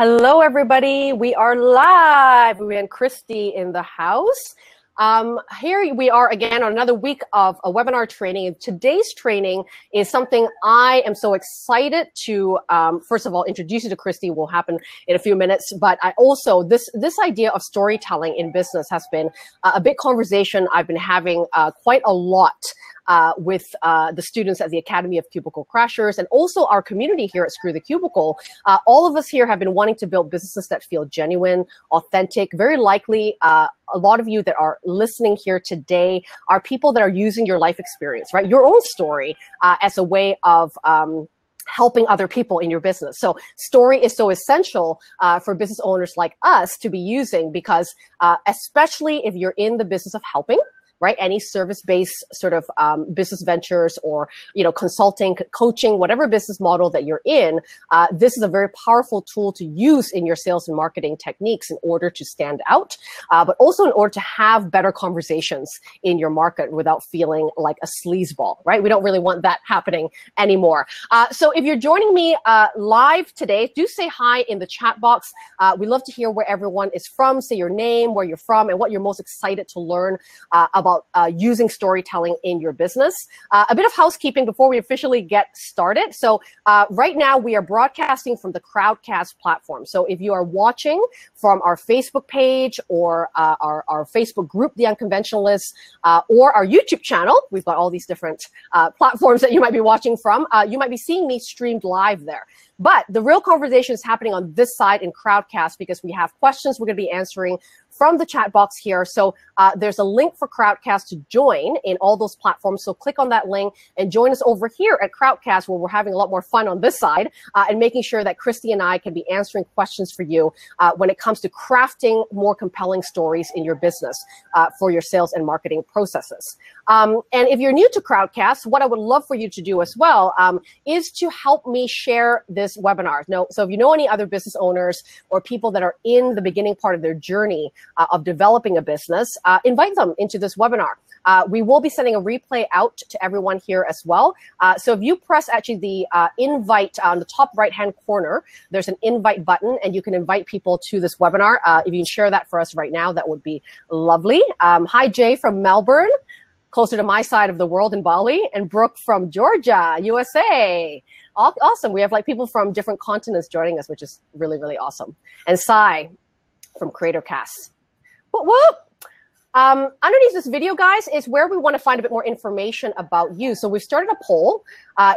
Hello, everybody. We are live. We have Christie in the house. Here we are again on another week of a webinar training. And today's training is something I am so excited to, first of all, introduce you to Christie. Will happen in a few minutes. But I also, this idea of storytelling in business has been a big conversation I've been having quite a lot with the students at the Academy of Cubicle Crashers and also our community here at Screw the Cubicle. All of us here have been wanting to build businesses that feel genuine, authentic. Very likely, a lot of you that are listening here today are people that are using your life experience, right? Your own story as a way of helping other people in your business. So story is so essential for business owners like us to be using because especially if you're in the business of helping, right? Any service-based sort of business ventures or, consulting, coaching, whatever business model that you're in, this is a very powerful tool to use in your sales and marketing techniques in order to stand out, but also in order to have better conversations in your market without feeling like a sleazeball, right? We don't really want that happening anymore. So if you're joining me live today, do say hi in the chat box. We love to hear where everyone is from, say your name, where you're from, and what you're most excited to learn about using storytelling in your business. A bit of housekeeping before we officially get started. So right now we are broadcasting from the Crowdcast platform. So if you are watching from our Facebook page or our Facebook group, The Unconventionalists, or our YouTube channel, we've got all these different platforms that you might be watching from. You might be seeing me streamed live there. But the real conversation is happening on this side in Crowdcast because we have questions we're going to be answering from the chat box here. So there's a link for Crowdcast to join in all those platforms. So click on that link and join us over here at Crowdcast where we're having a lot more fun on this side and making sure that Christie and I can be answering questions for you when it comes to crafting more compelling stories in your business for your sales and marketing processes. And if you're new to Crowdcast, what I would love for you to do as well is to help me share this webinar. So if you know any other business owners or people that are in the beginning part of their journey of developing a business, invite them into this webinar. We will be sending a replay out to everyone here as well. So if you press actually the invite on the top right-hand corner, there's an invite button and you can invite people to this webinar. If you can share that for us right now, that would be lovely. Hi, Jay from Melbourne, closer to my side of the world in Bali, and Brooke from Georgia, USA. Awesome. We have like people from different continents joining us, which is really, really awesome. And Sai from CreatorCast. Whoop, whoop. Underneath this video, guys, is where we want to find a bit more information about you. So we've started a poll.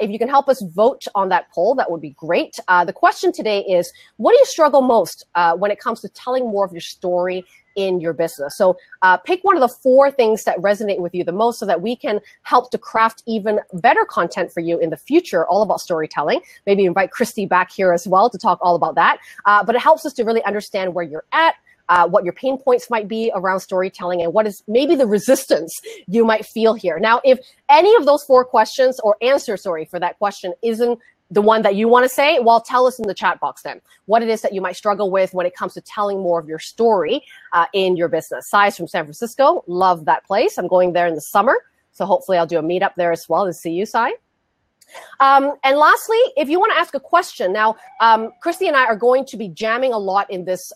If you can help us vote on that poll, that would be great. The question today is, what do you struggle most when it comes to telling more of your story in your business? So pick one of the 4 things that resonate with you the most so that we can help to craft even better content for you in the future, all about storytelling. Maybe invite Christie back here as well to talk all about that. But it helps us to really understand where you're at, what your pain points might be around storytelling, and what is maybe the resistance you might feel here. Now, if any of those 4 questions or answer, for that question isn't the one that you want to say, well, tell us in the chat box then what it is that you might struggle with when it comes to telling more of your story in your business. Sai's from San Francisco. Love that place. I'm going there in the summer. So hopefully I'll do a meetup there as well to see you, Sai. And lastly, if you want to ask a question, now, Christie and I are going to be jamming a lot in this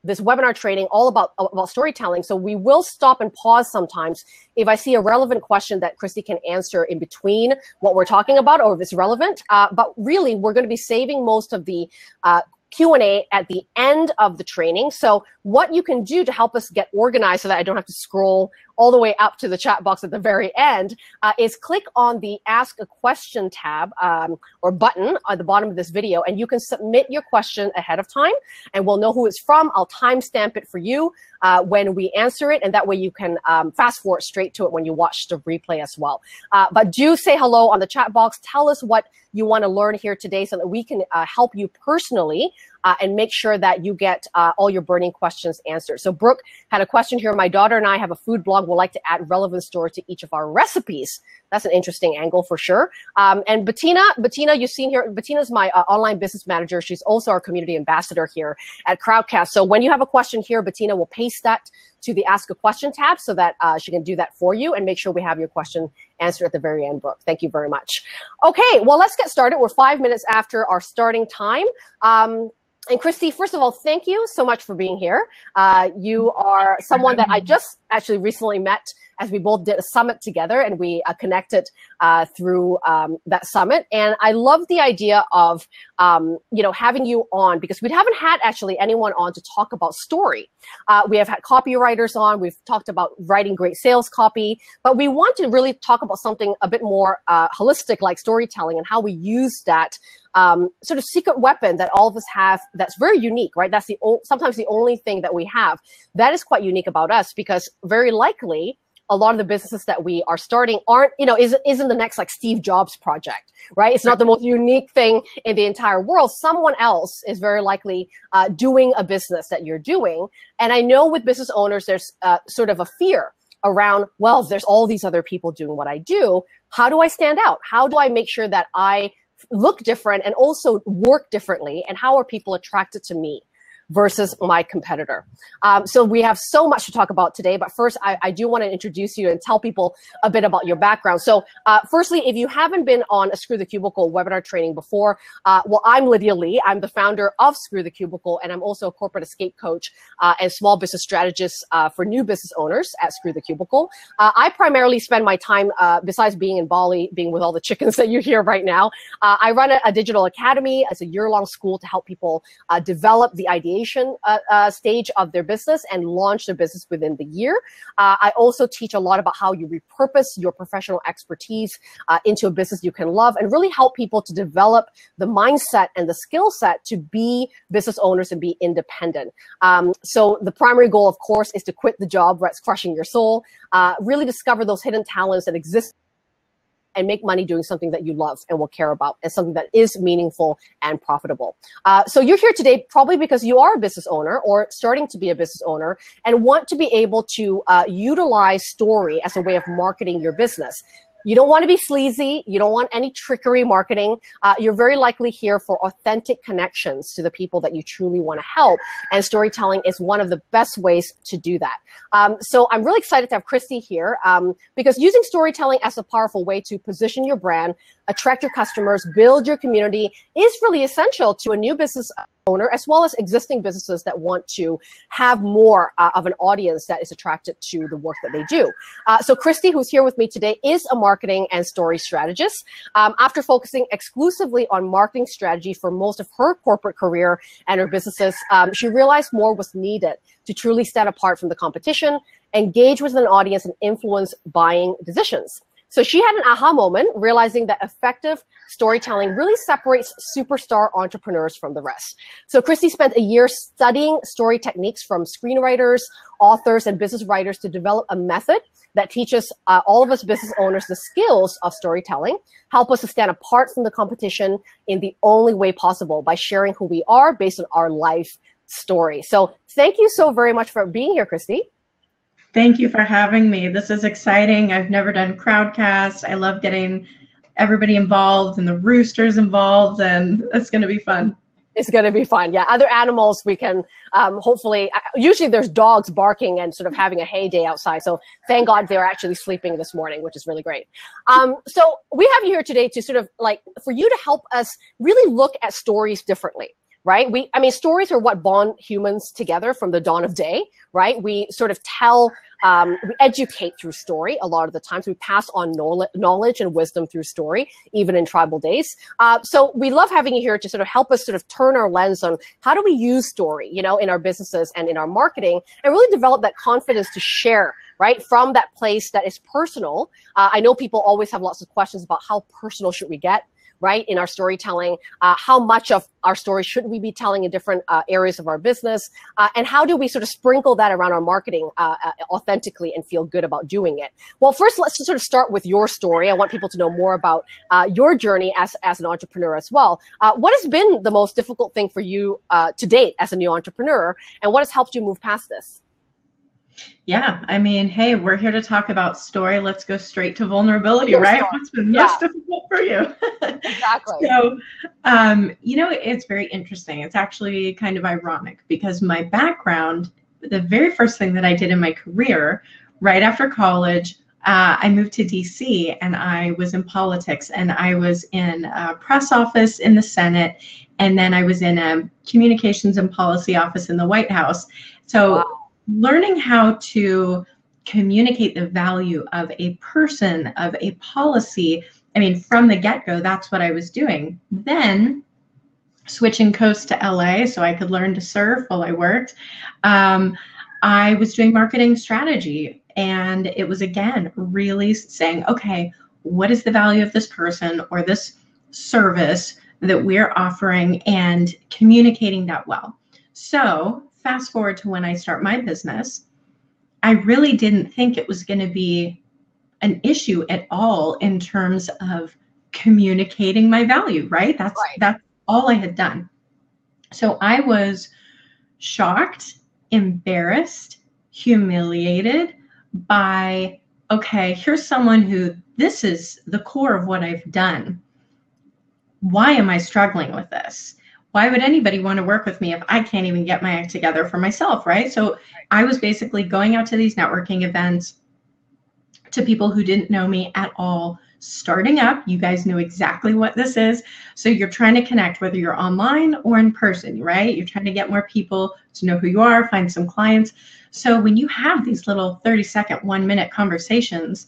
this webinar training all about storytelling. So we will stop and pause sometimes if I see a relevant question that Christie can answer in between what we're talking about or if it's relevant. But really, we're going to be saving most of the Q&A at the end of the training. So what you can do to help us get organized so that I don't have to scroll all the way up to the chat box at the very end is click on the Ask a Question tab or button at the bottom of this video, and you can submit your question ahead of time, and we'll know who it's from. I'll timestamp it for you when we answer it, and that way you can fast forward straight to it when you watch the replay as well. But do say hello on the chat box. Tell us what you want to learn here today so that we can help you personally and make sure that you get all your burning questions answered. So Brooke had a question here. My daughter and I have a food blog. We'd like to add relevant story to each of our recipes. That's an interesting angle for sure. And Bettina, you've seen here, Bettina's my online business manager. She's also our community ambassador here at Crowdcast. So when you have a question here, Bettina will paste that to the Ask a Question tab so that she can do that for you and make sure we have your question answered at the very end, Brooke. Thank you very much. Okay, well, let's get started. We're 5 minutes after our starting time. And Christie, first of all, thank you so much for being here. You are someone that I just actually recently met as we both did a summit together, and we connected through that summit. And I love the idea of having you on, because we haven't had actually anyone on to talk about story. We have had copywriters on. We've talked about writing great sales copy, but we want to really talk about something a bit more holistic, like storytelling, and how we use that sort of secret weapon that all of us have that's very unique, right? That's sometimes the only thing that we have that is quite unique about us, because very likely a lot of the businesses that we are starting isn't the next like Steve Jobs project, right? It's not the most unique thing in the entire world. Someone else is very likely doing a business that you're doing. And I know with business owners, there's sort of a fear around, well, there's all these other people doing what I do. How do I stand out? How do I make sure that I look different and also work differently? And how are people attracted to me versus my competitor? So we have so much to talk about today, but first I do want to introduce you and tell people a bit about your background. So firstly, if you haven't been on a Screw the Cubicle webinar training before, well, I'm Lydia Lee. I'm the founder of Screw the Cubicle, and I'm also a corporate escape coach and small business strategist for new business owners at Screw the Cubicle. I primarily spend my time, besides being in Bali, being with all the chickens that you hear right now, I run a digital academy as a year-long school to help people develop the ideation stage of their business and launch their business within the year. I also teach a lot about how you repurpose your professional expertise into a business you can love, and really help people to develop the mindset and the skill set to be business owners and be independent. So the primary goal, of course, is to quit the job that's crushing your soul, really discover those hidden talents that exist, and make money doing something that you love and will care about, and something that is meaningful and profitable. So you're here today probably because you are a business owner or starting to be a business owner and want to be able to utilize story as a way of marketing your business. You don't want to be sleazy. You don't want any trickery marketing. You're very likely here for authentic connections to the people that you truly want to help. And storytelling is one of the best ways to do that. So I'm really excited to have Christie here because using storytelling as a powerful way to position your brand, attract your customers, build your community is really essential to a new business owner, as well as existing businesses that want to have more of an audience that is attracted to the work that they do. So Christie, who's here with me today, is a marketing and story strategist. After focusing exclusively on marketing strategy for most of her corporate career and her businesses, she realized more was needed to truly stand apart from the competition, engage with an audience, and influence buying decisions. So she had an aha moment, realizing that effective storytelling really separates superstar entrepreneurs from the rest. So Christie spent a year studying story techniques from screenwriters, authors, and business writers to develop a method that teaches all of us business owners the skills of storytelling, help us to stand apart from the competition in the only way possible, by sharing who we are based on our life story. So thank you so very much for being here, Christie. Thank you for having me. This is exciting. I've never done Crowdcast. I love getting everybody involved and the roosters involved, and it's going to be fun. It's going to be fun. Yeah. Other animals we can hopefully, usually there's dogs barking and sort of having a heyday outside. So thank God they're actually sleeping this morning, which is really great. So we have you here today to sort of like, for you to help us really look at stories differently. Right? I mean, stories are what bond humans together from the dawn of day, right? We sort of tell, we educate through story a lot of the times. We pass on knowledge and wisdom through story, even in tribal days. So we love having you here to sort of help us sort of turn our lens on how do we use story, in our businesses and in our marketing, and really develop that confidence to share, right? From that place that is personal. I know people always have lots of questions about how personal should we get, right, in our storytelling, how much of our story should we be telling in different areas of our business, and how do we sort of sprinkle that around our marketing authentically and feel good about doing it? Well, first, let's just sort of start with your story. I want people to know more about your journey as an entrepreneur as well. What has been the most difficult thing for you to date as a new entrepreneur, and what has helped you move past this? Yeah, I mean, hey, we're here to talk about story. Let's go straight to vulnerability, right? What's been most difficult for you? Exactly. So, it's very interesting. It's actually kind of ironic because my background, the very first thing that I did in my career, right after college, I moved to DC and I was in politics, and I was in a press office in the Senate, and then I was in a communications and policy office in the White House. So Wow. learning how to communicate the value of a person, of a policy, I mean, from the get-go, that's what I was doing. Then switching coast to LA so I could learn to surf while I worked, I was doing marketing strategy. And it was, again, really saying, okay, what is the value of this person or this service that we're offering, and communicating that well. So fast forward to when I start my business, I really didn't think it was going to be an issue at all in terms of communicating my value, right? That's all I had done. So I was shocked, embarrassed, humiliated by, okay, here's someone who, this is the core of what I've done. Why am I struggling with this? Why would anybody want to work with me if I can't even get my act together for myself, right? So I was basically going out to these networking events to people who didn't know me at all, starting up. You guys know exactly what this is. So you're trying to connect, whether you're online or in person, right? You're trying to get more people to know who you are, find some clients. So when you have these little 30-second, 1-minute conversations,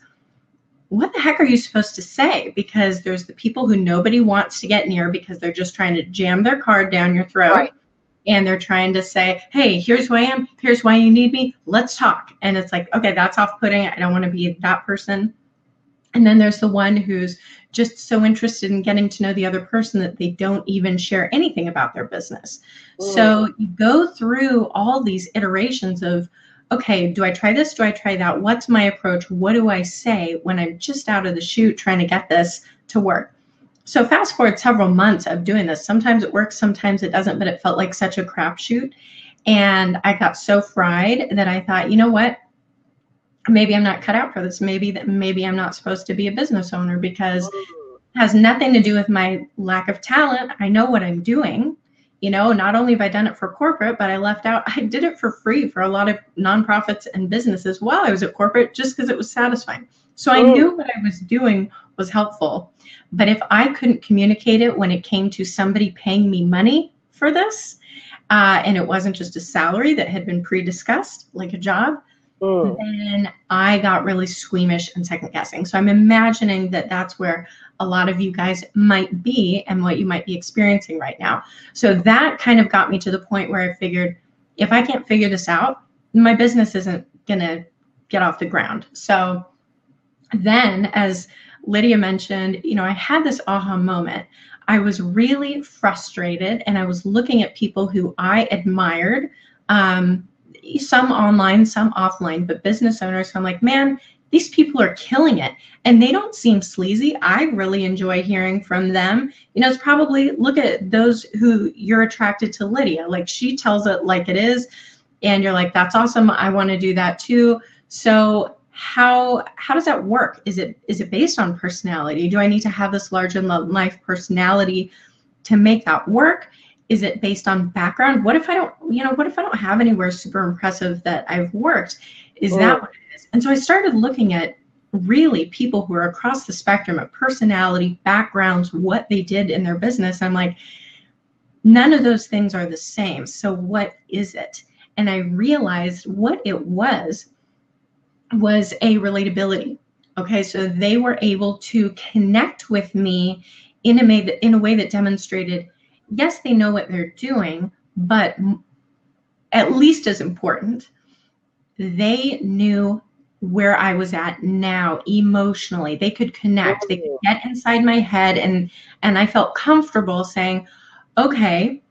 what the heck are you supposed to say? Because there's the people who nobody wants to get near because they're just trying to jam their card down your throat. Right. And they're trying to say, hey, here's who I am. Here's why you need me. Let's talk. And it's like, okay, that's off-putting. I don't want to be that person. And then there's the one who's just so interested in getting to know the other person that they don't even share anything about their business. So you go through all these iterations of, okay, do I try this? Do I try that? What's my approach? What do I say when I'm just out of the chute trying to get this to work? So fast forward several months of doing this. Sometimes it works, sometimes it doesn't, but it felt like such a crapshoot. And I got so fried that I thought, you know what? Maybe I'm not cut out for this. Maybe I'm not supposed to be a business owner, because it has nothing to do with my lack of talent. I know what I'm doing. You know, not only have I done it for corporate, but I did it for free for a lot of nonprofits and businesses while I was at corporate, just because it was satisfying. So I knew what I was doing was helpful. But if I couldn't communicate it when it came to somebody paying me money for this, and it wasn't just a salary that had been pre-discussed, like a job, then I got really squeamish and second guessing. So I'm imagining that that's where a lot of you guys might be and what you might be experiencing right now. So that kind of got me to the point where I figured, if I can't figure this out, my business isn't going to get off the ground. So then, as Lydia mentioned, you know, I had this aha moment. I was really frustrated, and I was looking at people who I admired, some online, some offline, but business owners. So I'm like, man, these people are killing it, and they don't seem sleazy. I really enjoy hearing from them. You know, it's probably, look at those who you're attracted to Lydia. Like, she tells it like it is, and you're like, that's awesome. I want to do that too. So how does that work? Is it based on personality? Do I need to have this larger life personality to make that work? Is it based on background? What if I don't have anywhere super impressive that I've worked? Is that what it is? And so I started looking at really people who are across the spectrum of personality, backgrounds, what they did in their business. I'm like, none of those things are the same. So what is it? And I realized what it was a relatability. Okay, so they were able to connect with me in a way that demonstrated, yes, they know what they're doing, but at least as important, they knew where I was at now emotionally. They could connect. They could get inside my head, and I felt comfortable saying, okay,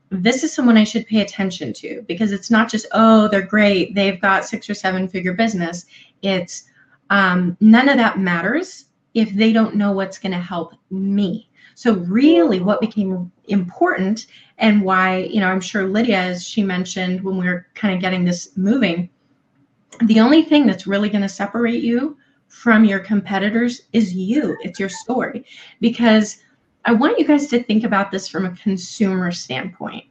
this is someone I should pay attention to, because it's not just, oh, they're great, they've got 6 or 7 figure business. It's none of that matters if they don't know what's going to help me. So really what became important, and why, you know, I'm sure Lydia, as she mentioned when we were kind of getting this moving, the only thing that's really going to separate you from your competitors is you. It's your story. Because I want you guys to think about this from a consumer standpoint.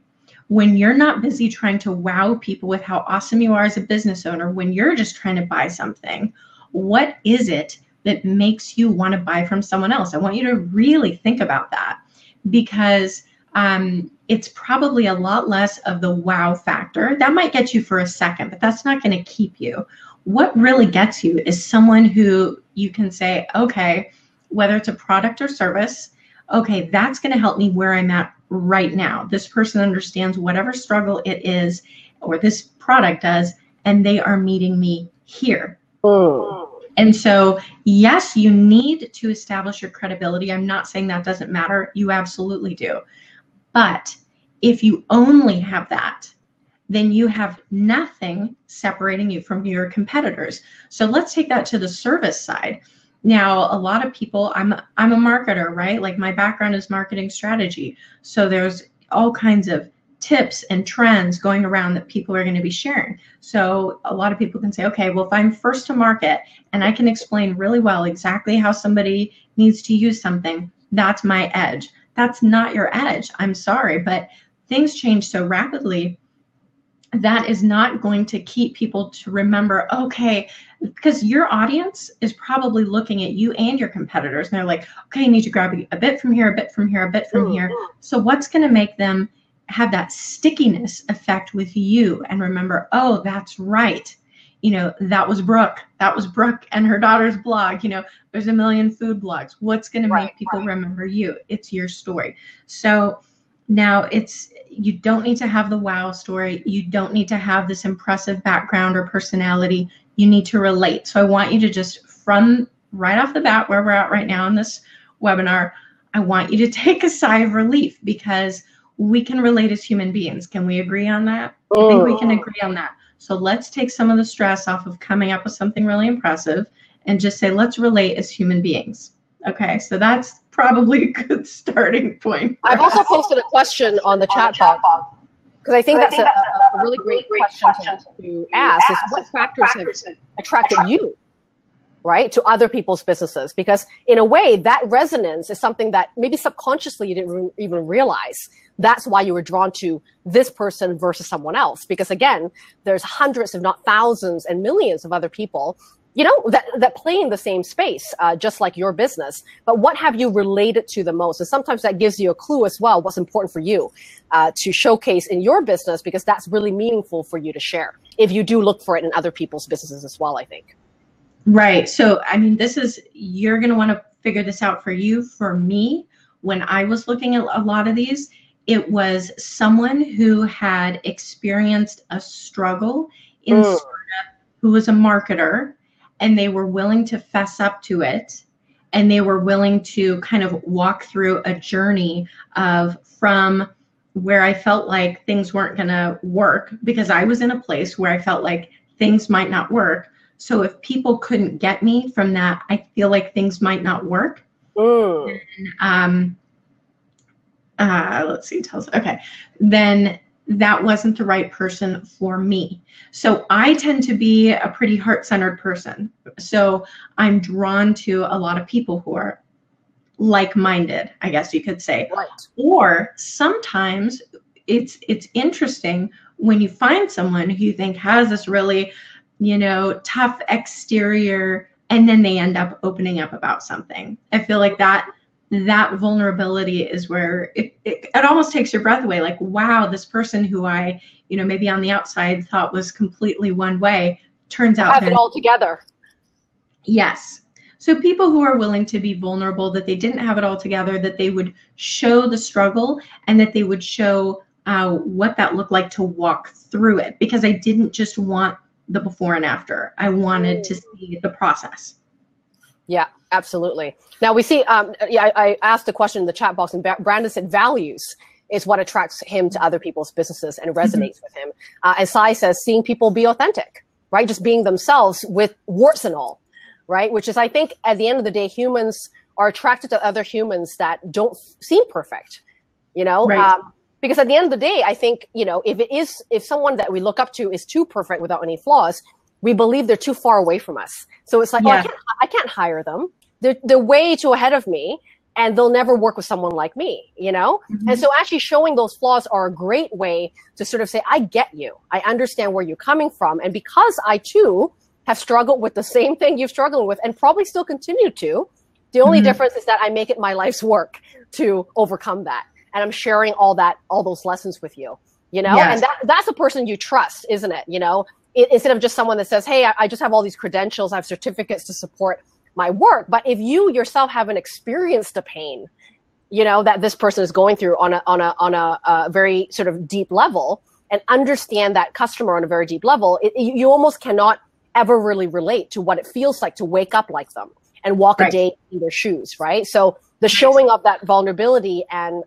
When you're not busy trying to wow people with how awesome you are as a business owner, when you're just trying to buy something, what is it that makes you want to buy from someone else? I want you to really think about that, because it's probably a lot less of the wow factor. That might get you for a second, but that's not going to keep you. What really gets you is someone who you can say, okay, whether it's a product or service, okay, that's going to help me where I'm at right now. This person understands whatever struggle it is, or this product does, and they are meeting me here. And so, yes, you need to establish your credibility. I'm not saying that doesn't matter. You absolutely do. But if you only have that, then you have nothing separating you from your competitors. So let's take that to the service side. Now, a lot of people, I'm a marketer, right? Like my background is marketing strategy. So there's all kinds of tips and trends going around that people are going to be sharing. So a lot of people can say, okay, well, if I'm first to market and I can explain really well exactly how somebody needs to use something, that's my edge. That's not your edge. I'm sorry, but things change so rapidly. That is not going to keep people to remember, okay, because your audience is probably looking at you and your competitors, and they're like, okay, I need to grab a bit from here, a bit from here, a bit from here. So what's going to make them have that stickiness effect with you and remember, oh, that's right. You know, that was Brooke and her daughter's blog. You know, there's a million food blogs. What's going to make people remember you? It's your story. So now you don't need to have the wow story. You don't need to have this impressive background or personality. You need to relate. So I want you to just, from right off the bat, where we're at right now in this webinar, I want you to take a sigh of relief, because we can relate as human beings. Can we agree on that? I think we can agree on that. So let's take some of the stress off of coming up with something really impressive and just say, let's relate as human beings. Okay, so that's probably a good starting point. I've also posted a question on the chat box, because I think that's a really great question to ask, is what factors have attracted you, right, to other people's businesses? Because in a way, that resonance is something that maybe subconsciously you didn't even realize. That's why you were drawn to this person versus someone else. Because again, there's hundreds, if not thousands and millions of other people, you know, that play in the same space, just like your business. But what have you related to the most? And sometimes that gives you a clue as well, what's important for you to showcase in your business, because that's really meaningful for you to share if you do look for it in other people's businesses as well, I think. Right. So, I mean, you're going to want to figure this out for you. For me, when I was looking at a lot of these, it was someone who had experienced a struggle in startup, who was a marketer, and they were willing to fess up to it. And they were willing to kind of walk through a journey from where I felt like things weren't going to work, because I was in a place where I felt like things might not work. So if people couldn't get me from that, I feel like things might not work. Let's see, okay. Then that wasn't the right person for me. So I tend to be a pretty heart-centered person. So I'm drawn to a lot of people who are like-minded, I guess you could say. Right. Or sometimes it's interesting when you find someone who you think has this really, you know, tough exterior, and then they end up opening up about something. I feel like that vulnerability is where it almost takes your breath away. Like, wow, this person who I, you know, maybe on the outside thought was completely one way, turns out have it all together. Yes. So people who are willing to be vulnerable, that they didn't have it all together, that they would show the struggle, and that they would show what that looked like to walk through it. Because I didn't just want the before and after. I wanted to see the process. Yeah, absolutely. Now we see, I asked a question in the chat box, and Brandon said values is what attracts him to other people's businesses and resonates with him. And Sai says seeing people be authentic, right? Just being themselves with warts and all, right? Which is, I think, at the end of the day, humans are attracted to other humans that don't seem perfect, you know? Right. Because at the end of the day, I think, you know, if someone that we look up to is too perfect without any flaws, we believe they're too far away from us. So it's like, oh, I can't hire them. They're way too ahead of me, and they'll never work with someone like me, you know? And so actually showing those flaws are a great way to sort of say, I get you. I understand where you're coming from. And because I too have struggled with the same thing you've struggled with and probably still continue to. The only difference is that I make it my life's work to overcome that. And I'm sharing all those lessons with you, you know, Yes. and that's a person you trust, isn't it? You know, instead of just someone that says, hey, I just have all these credentials, I have certificates to support my work. But if you yourself haven't experienced the pain, you know, that this person is going through on a very sort of deep level, and understand that customer on a very deep level, you almost cannot ever really relate to what it feels like to wake up like them and walk a day in their shoes, right? So the showing of that vulnerability and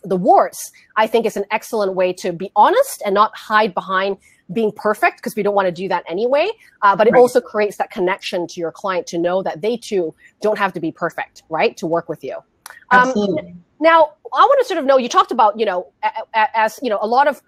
the warts, I think, is an excellent way to be honest and not hide behind being perfect, because we don't want to do that anyway. But it also creates that connection to your client to know that they too don't have to be perfect, right, to work with you. Absolutely. Now, I want to sort of know, you talked about, you know, as you know, a lot of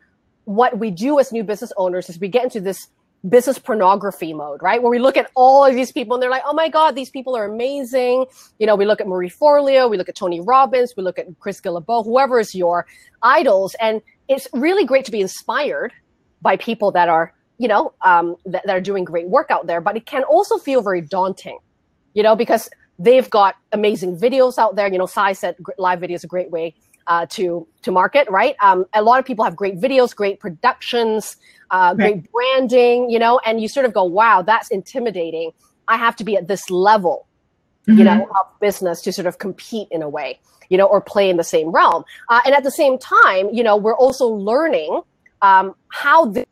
what we do as new business owners is we get into this business pornography mode, right? Where we look at all of these people and they're like, oh my God, these people are amazing. You know, we look at Marie Forleo, we look at Tony Robbins, we look at Chris Bilbrey, whoever is your idols. And it's really great to be inspired by people that are, you know, that are doing great work out there. But it can also feel very daunting, you know, because they've got amazing videos out there. You know, Sai said live video is a great way to market, right? A lot of people have great videos, great productions, great branding, you know, and you sort of go, wow, that's intimidating. I have to be at this level, you know, of business to sort of compete in a way, you know, or play in the same realm. And at the same time, you know, we're also learning how this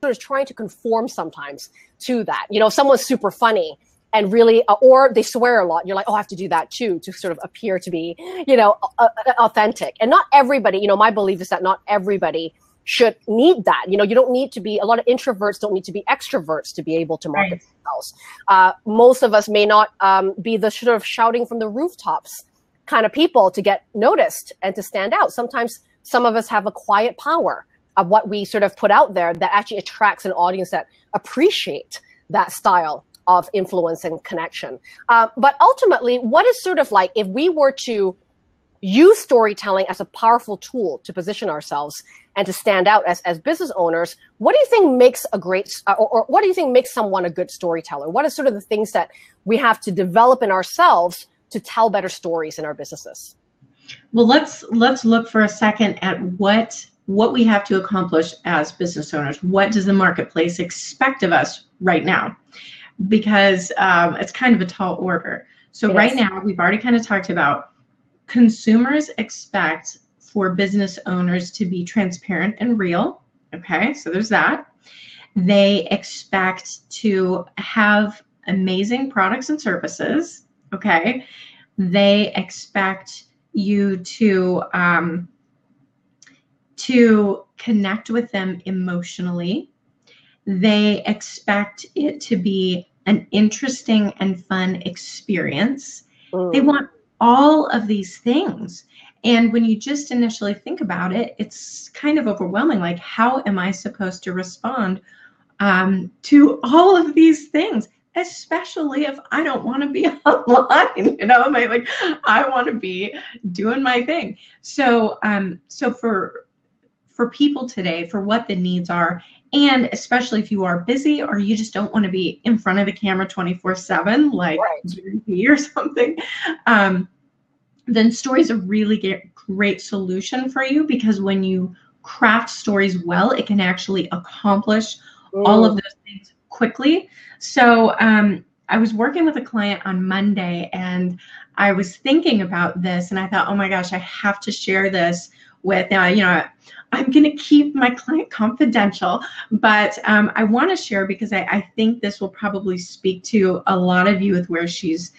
is trying to conform sometimes to that. You know, if someone's super funny and really, or they swear a lot, you're like, oh, I have to do that too, to sort of appear to be, you know, authentic. And not everybody, you know, my belief is that not everybody should need that. You know, you don't need to be, a lot of introverts don't need to be extroverts to be able to market themselves. Most of us may not be the sort of shouting from the rooftops kind of people to get noticed and to stand out. Sometimes some of us have a quiet power of what we sort of put out there that actually attracts an audience that appreciate that style of influence and connection. But ultimately, what is sort of like, if we were to use storytelling as a powerful tool to position ourselves and to stand out as business owners, what do you think makes a great, or what do you think makes someone a good storyteller? What are sort of the things that we have to develop in ourselves to tell better stories in our businesses? Well, let's look for a second at what we have to accomplish as business owners. What does the marketplace expect of us right now? Because it's kind of a tall order. So right now, we've already kind of talked about consumers expect for business owners to be transparent and real. Okay, so there's that. They expect to have amazing products and services. Okay, they expect you to connect with them emotionally. They expect it to be an interesting and fun experience. They want all of these things. And when you just initially think about it, it's kind of overwhelming. Like, how am I supposed to respond to all of these things? Especially if I don't want to be online, you know, I want to be doing my thing. So, so for people today, for what the needs are, and especially if you are busy or you just don't want to be in front of the camera 24/7, like GP or something, then story is a really great solution for you, because when you craft stories well, it can actually accomplish all of those things quickly. So I was working with a client on Monday, and I was thinking about this, and I thought, oh my gosh, I have to share this with, you know, I'm going to keep my client confidential, but I want to share because I think this will probably speak to a lot of you with where she's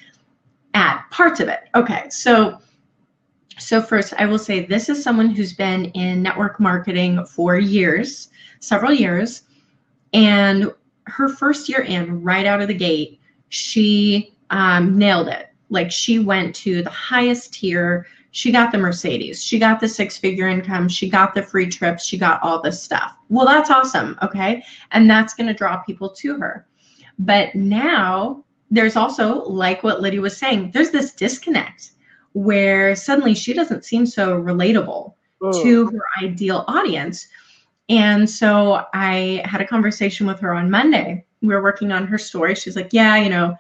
at, parts of it. Okay, so first I will say this is someone who's been in network marketing for years, several years, and her first year in, right out of the gate, she nailed it. Like, she went to the highest tier. She got the Mercedes, she got the 6-figure income, she got the free trips, she got all this stuff. Well, that's awesome, okay? And that's gonna draw people to her. But now there's also, like what Lydia was saying, there's this disconnect where suddenly she doesn't seem so relatable to her ideal audience. And so I had a conversation with her on Monday, we were working on her story. She's like, yeah, you know,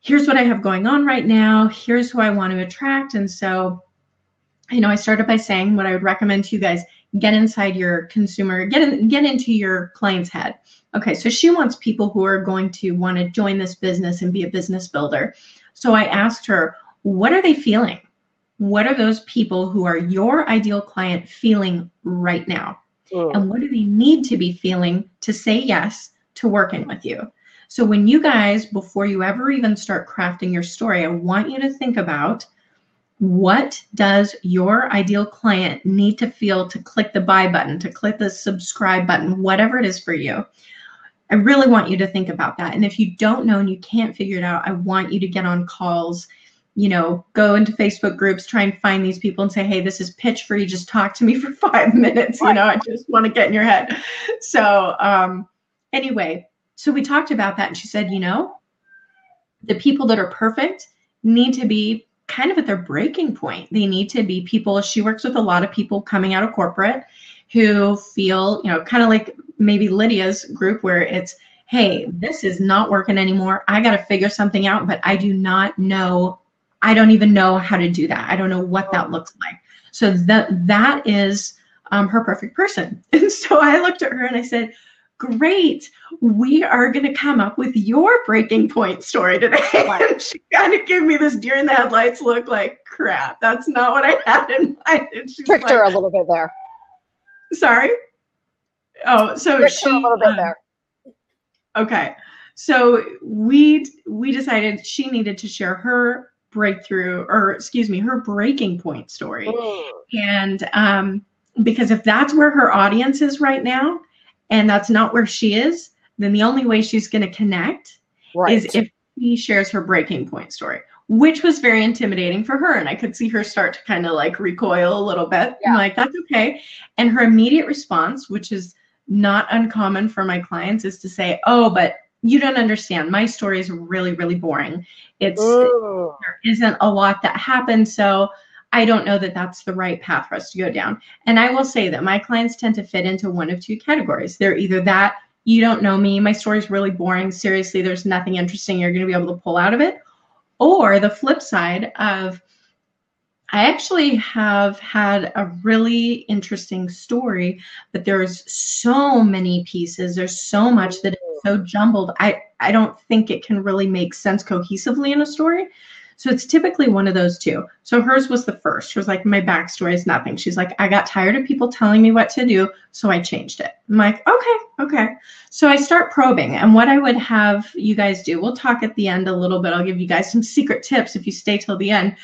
here's what I have going on right now. Here's who I want to attract. And so, you know, I started by saying what I would recommend to you guys: get inside your consumer, get into your client's head. Okay, so she wants people who are going to want to join this business and be a business builder. So I asked her, what are they feeling? What are those people who are your ideal client feeling right now? And what do they need to be feeling to say yes to working with you? So when you guys, before you ever even start crafting your story, I want you to think about, what does your ideal client need to feel to click the buy button, to click the subscribe button, whatever it is for you. I really want you to think about that. And if you don't know and you can't figure it out, I want you to get on calls, you know, go into Facebook groups, try and find these people and say, hey, this is pitch free. Just talk to me for 5 minutes. You know, I just want to get in your head. So anyway, so we talked about that, and she said, you know, the people that are perfect need to be kind of at their breaking point. They need to be people, she works with a lot of people coming out of corporate who feel, you know, kind of like maybe Lydia's group, where it's, hey, this is not working anymore. I got to figure something out, but I do not know. I don't even know how to do that. I don't know what that looks like. So that is her perfect person. And so I looked at her and I said, great, we are going to come up with your breaking point story today. And she kind of gave me this deer in the headlights look, like, crap, that's not what I had in mind. And she's tricked her a little bit there. Sorry? Oh, so tricked she, her a little bit there. Okay. So we decided she needed to share her breakthrough, or excuse me, her breaking point story. And because if that's where her audience is right now, and that's not where she is, then the only way she's going to connect is if she shares her breaking point story, which was very intimidating for her. And I could see her start to kind of like recoil a little bit. I'm like, that's okay. And her immediate response, which is not uncommon for my clients, is to say, oh, but you don't understand. My story is really, really boring. There isn't a lot that happens. So I don't know that that's the right path for us to go down. And I will say that my clients tend to fit into one of two categories. They're either that, you don't know me, my story's really boring, seriously, there's nothing interesting you're going to be able to pull out of it. Or the flip side of, I actually have had a really interesting story, but there's so many pieces, there's so much that is so jumbled, I don't think it can really make sense cohesively in a story. So it's typically one of those two. So hers was the first. She was like, my backstory is nothing. She's like, I got tired of people telling me what to do, so I changed it. I'm like, okay. So I start probing, and what I would have you guys do, we'll talk at the end a little bit. I'll give you guys some secret tips if you stay till the end.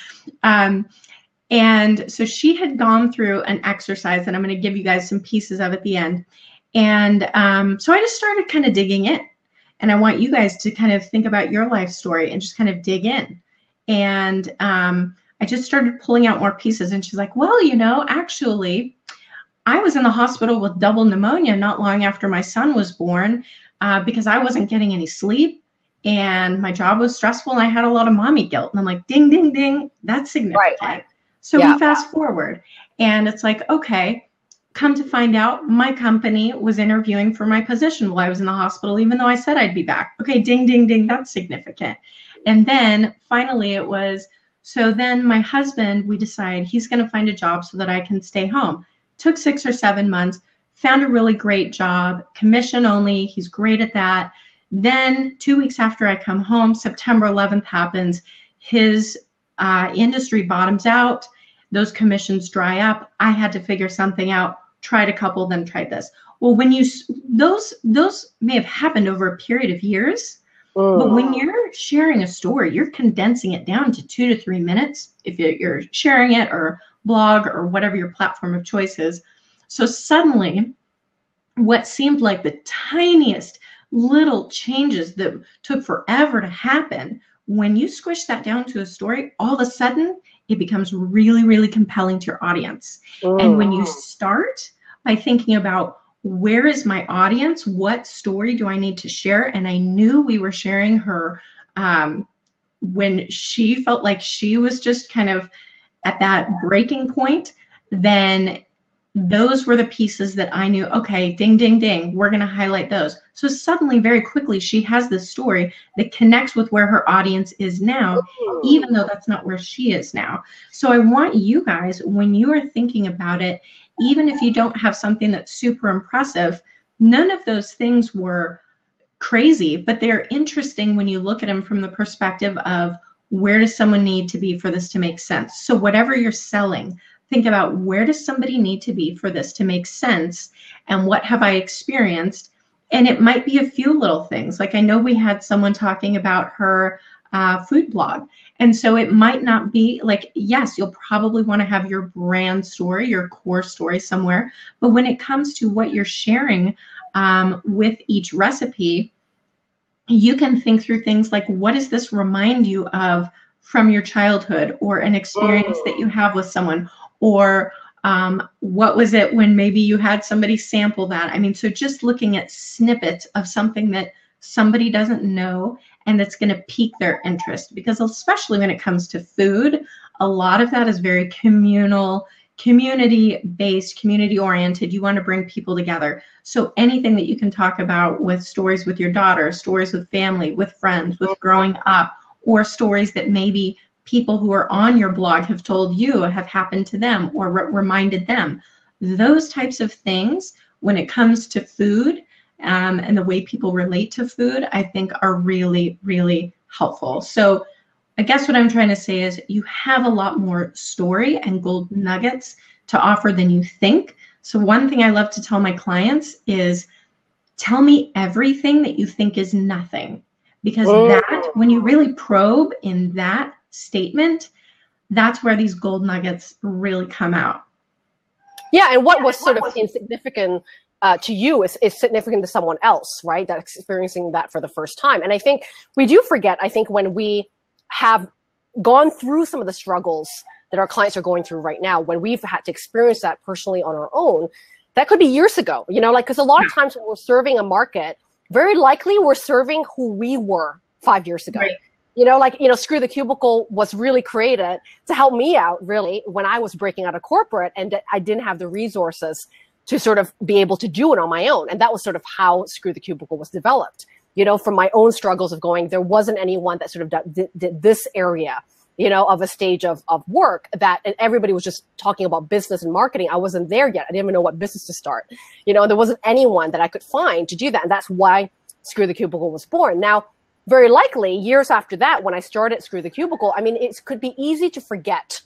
And so she had gone through an exercise, and I'm going to give you guys some pieces of at the end. And so I just started kind of digging in. And I want you guys to kind of think about your life story and just kind of dig in. And I just started pulling out more pieces. And she's like, well, you know, actually, I was in the hospital with double pneumonia not long after my son was born because I wasn't getting any sleep. And my job was stressful. And I had a lot of mommy guilt. And I'm like, ding, ding, ding. That's significant. Right. So we fast forward. And it's like, okay, come to find out, my company was interviewing for my position while I was in the hospital, even though I said I'd be back. Okay, ding, ding, ding. That's significant. And then finally it was, so then my husband, we decided he's going to find a job so that I can stay home. Took 6 or 7 months, found a really great job, commission only. He's great at that. Then 2 weeks after I come home, September 11th happens. His industry bottoms out. Those commissions dry up. I had to figure something out, tried a couple, then tried this. Well, when you, those may have happened over a period of years. But when you're sharing a story, you're condensing it down to 2 to 3 minutes if you're sharing it, or blog, or whatever your platform of choice is. So suddenly, what seemed like the tiniest little changes that took forever to happen, when you squish that down to a story, all of a sudden, it becomes really, really compelling to your audience. And when you start by thinking about, where is my audience? What story do I need to share? And I knew we were sharing her when she felt like she was just kind of at that breaking point, then those were the pieces that I knew, okay, ding, ding, ding, we're going to highlight those. So suddenly, very quickly, she has this story that connects with where her audience is now, even though that's not where she is now. So I want you guys, when you are thinking about it, even if you don't have something that's super impressive, none of those things were crazy, but they're interesting when you look at them from the perspective of where does someone need to be for this to make sense? So whatever you're selling, think about where does somebody need to be for this to make sense, and what have I experienced? And it might be a few little things. Like I know we had someone talking about her food blog. And so it might not be like, yes, you'll probably want to have your brand story, your core story somewhere. But when it comes to what you're sharing with each recipe, you can think through things like, what does this remind you of from your childhood, or an experience that you have with someone? Or what was it when maybe you had somebody sample that? I mean, so just looking at snippets of something that somebody doesn't know and that's going to pique their interest, because especially when it comes to food, a lot of that is very communal, community-based, community-oriented. You want to bring people together. So anything that you can talk about with stories with your daughter, stories with family, with friends, with growing up, or stories that maybe people who are on your blog have told you have happened to them or reminded them. Those types of things, when it comes to food and the way people relate to food, I think are really, really helpful. So I guess what I'm trying to say is you have a lot more story and gold nuggets to offer than you think. So one thing I love to tell my clients is, tell me everything that you think is nothing. Because that, when you really probe in that statement, that's where these gold nuggets really come out. Yeah, and what was sort of insignificant to you is significant to someone else, right? That's experiencing that for the first time. And I think we do forget, I think when we have gone through some of the struggles that our clients are going through right now, when we've had to experience that personally on our own, that could be years ago, you know, like, because a lot of times when we're serving a market, very likely we're serving who we were 5 years ago. Right. You know, like, you know, Screw the Cubicle was really created to help me out, really, when I was breaking out of corporate and I didn't have the resources to sort of be able to do it on my own. And that was sort of how Screw the Cubicle was developed. You know, from my own struggles of going, there wasn't anyone that sort of did this area, you know, of a stage of work that, and everybody was just talking about business and marketing. I wasn't there yet. I didn't even know what business to start. You know, there wasn't anyone that I could find to do that. And that's why Screw the Cubicle was born. Now, very likely years after that, when I started Screw the Cubicle, I mean, it could be easy to forget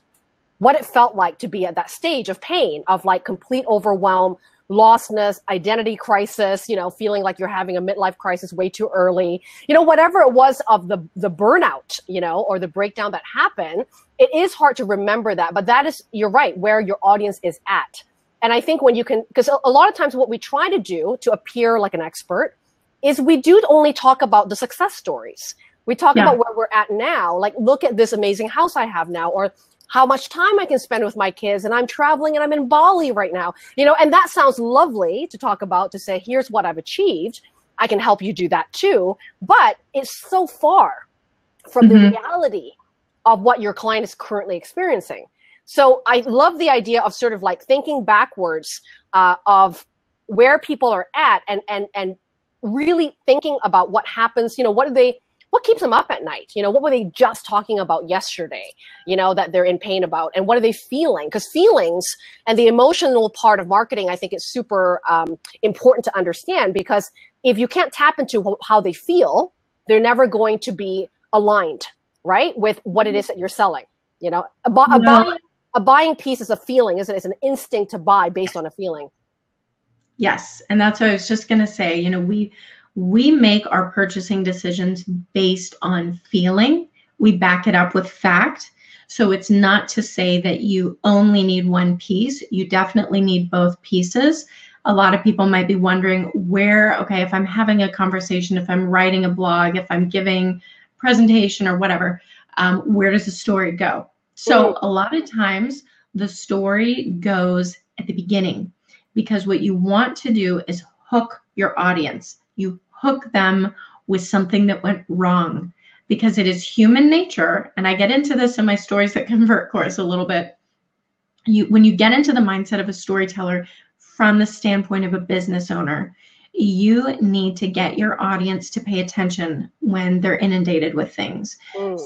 what it felt like to be at that stage of pain, of like complete overwhelm, lostness, identity crisis, you know, feeling like you're having a midlife crisis way too early, you know, whatever it was of the burnout, you know, or the breakdown that happened. It is hard to remember that, but that is, you're right, where your audience is at. And I think when you can, because a lot of times what we try to do to appear like an expert is we do only talk about the success stories. We talk about where we're at now, like, look at this amazing house I have now, or how much time I can spend with my kids, and I'm traveling and I'm in Bali right now, you know, and that sounds lovely to talk about, to say, here's what I've achieved. I can help you do that too. But it's so far from the reality of what your client is currently experiencing. So I love the idea of sort of like thinking backwards of where people are at, and really thinking about what happens, you know, what keeps them up at night? You know, what were they just talking about yesterday, you know, that they're in pain about? And what are they feeling? Because feelings and the emotional part of marketing, I think, is super important to understand, because if you can't tap into how they feel, they're never going to be aligned, right, with what it is that you're selling. You know, a buying piece is a feeling, isn't it? It's an instinct to buy based on a feeling. Yes. And that's what I was just going to say. You know, we make our purchasing decisions based on feeling. We back it up with fact. So it's not to say that you only need one piece. You definitely need both pieces. A lot of people might be wondering where, okay, if I'm having a conversation, if I'm writing a blog, if I'm giving a presentation or whatever, where does the story go? So a lot of times the story goes at the beginning, because what you want to do is hook your audience. You hook them with something that went wrong, because it is human nature. And I get into this in my Stories That Convert course a little bit. when you get into the mindset of a storyteller from the standpoint of a business owner, you need to get your audience to pay attention when they're inundated with things.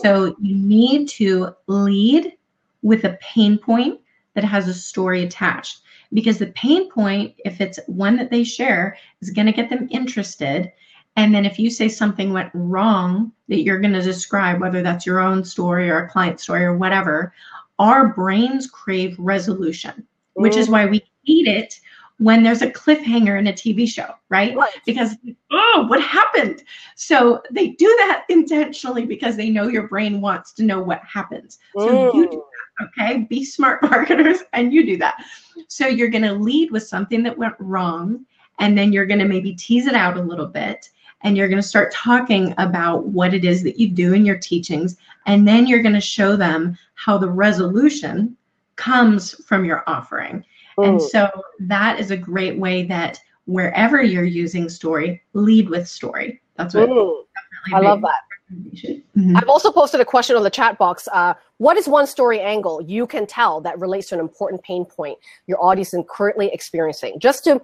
So you need to lead with a pain point that has a story attached, because the pain point, if it's one that they share, is going to get them interested. And then if you say something went wrong that you're going to describe, whether that's your own story or a client story or whatever, our brains crave resolution, which is why we hate it when there's a cliffhanger in a TV show, right? Because, oh, what happened? So they do that intentionally because they know your brain wants to know what happens. So you do that, okay? Be smart marketers, and you do that. So you're going to lead with something that went wrong, and then you're going to maybe tease it out a little bit, and you're going to start talking about what it is that you do in your teachings, and then you're going to show them how the resolution comes from your offering. And so that is a great way that wherever you're using story, lead with story. That's what I love that. I've also posted a question on the chat box. What is one story angle you can tell that relates to an important pain point your audience is currently experiencing? Just to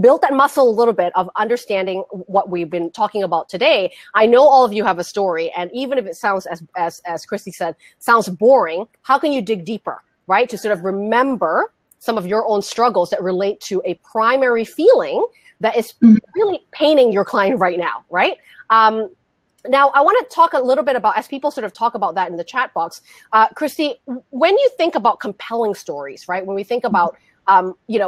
build that muscle a little bit of understanding what we've been talking about today. I know all of you have a story, and even if it sounds, as Christie said, sounds boring, how can you dig deeper, right? To sort of remember some of your own struggles that relate to a primary feeling that is really paining your client right now, right? Now, I want to talk a little bit about, as people sort of talk about that in the chat box, Christie, when you think about compelling stories, right? When we think about,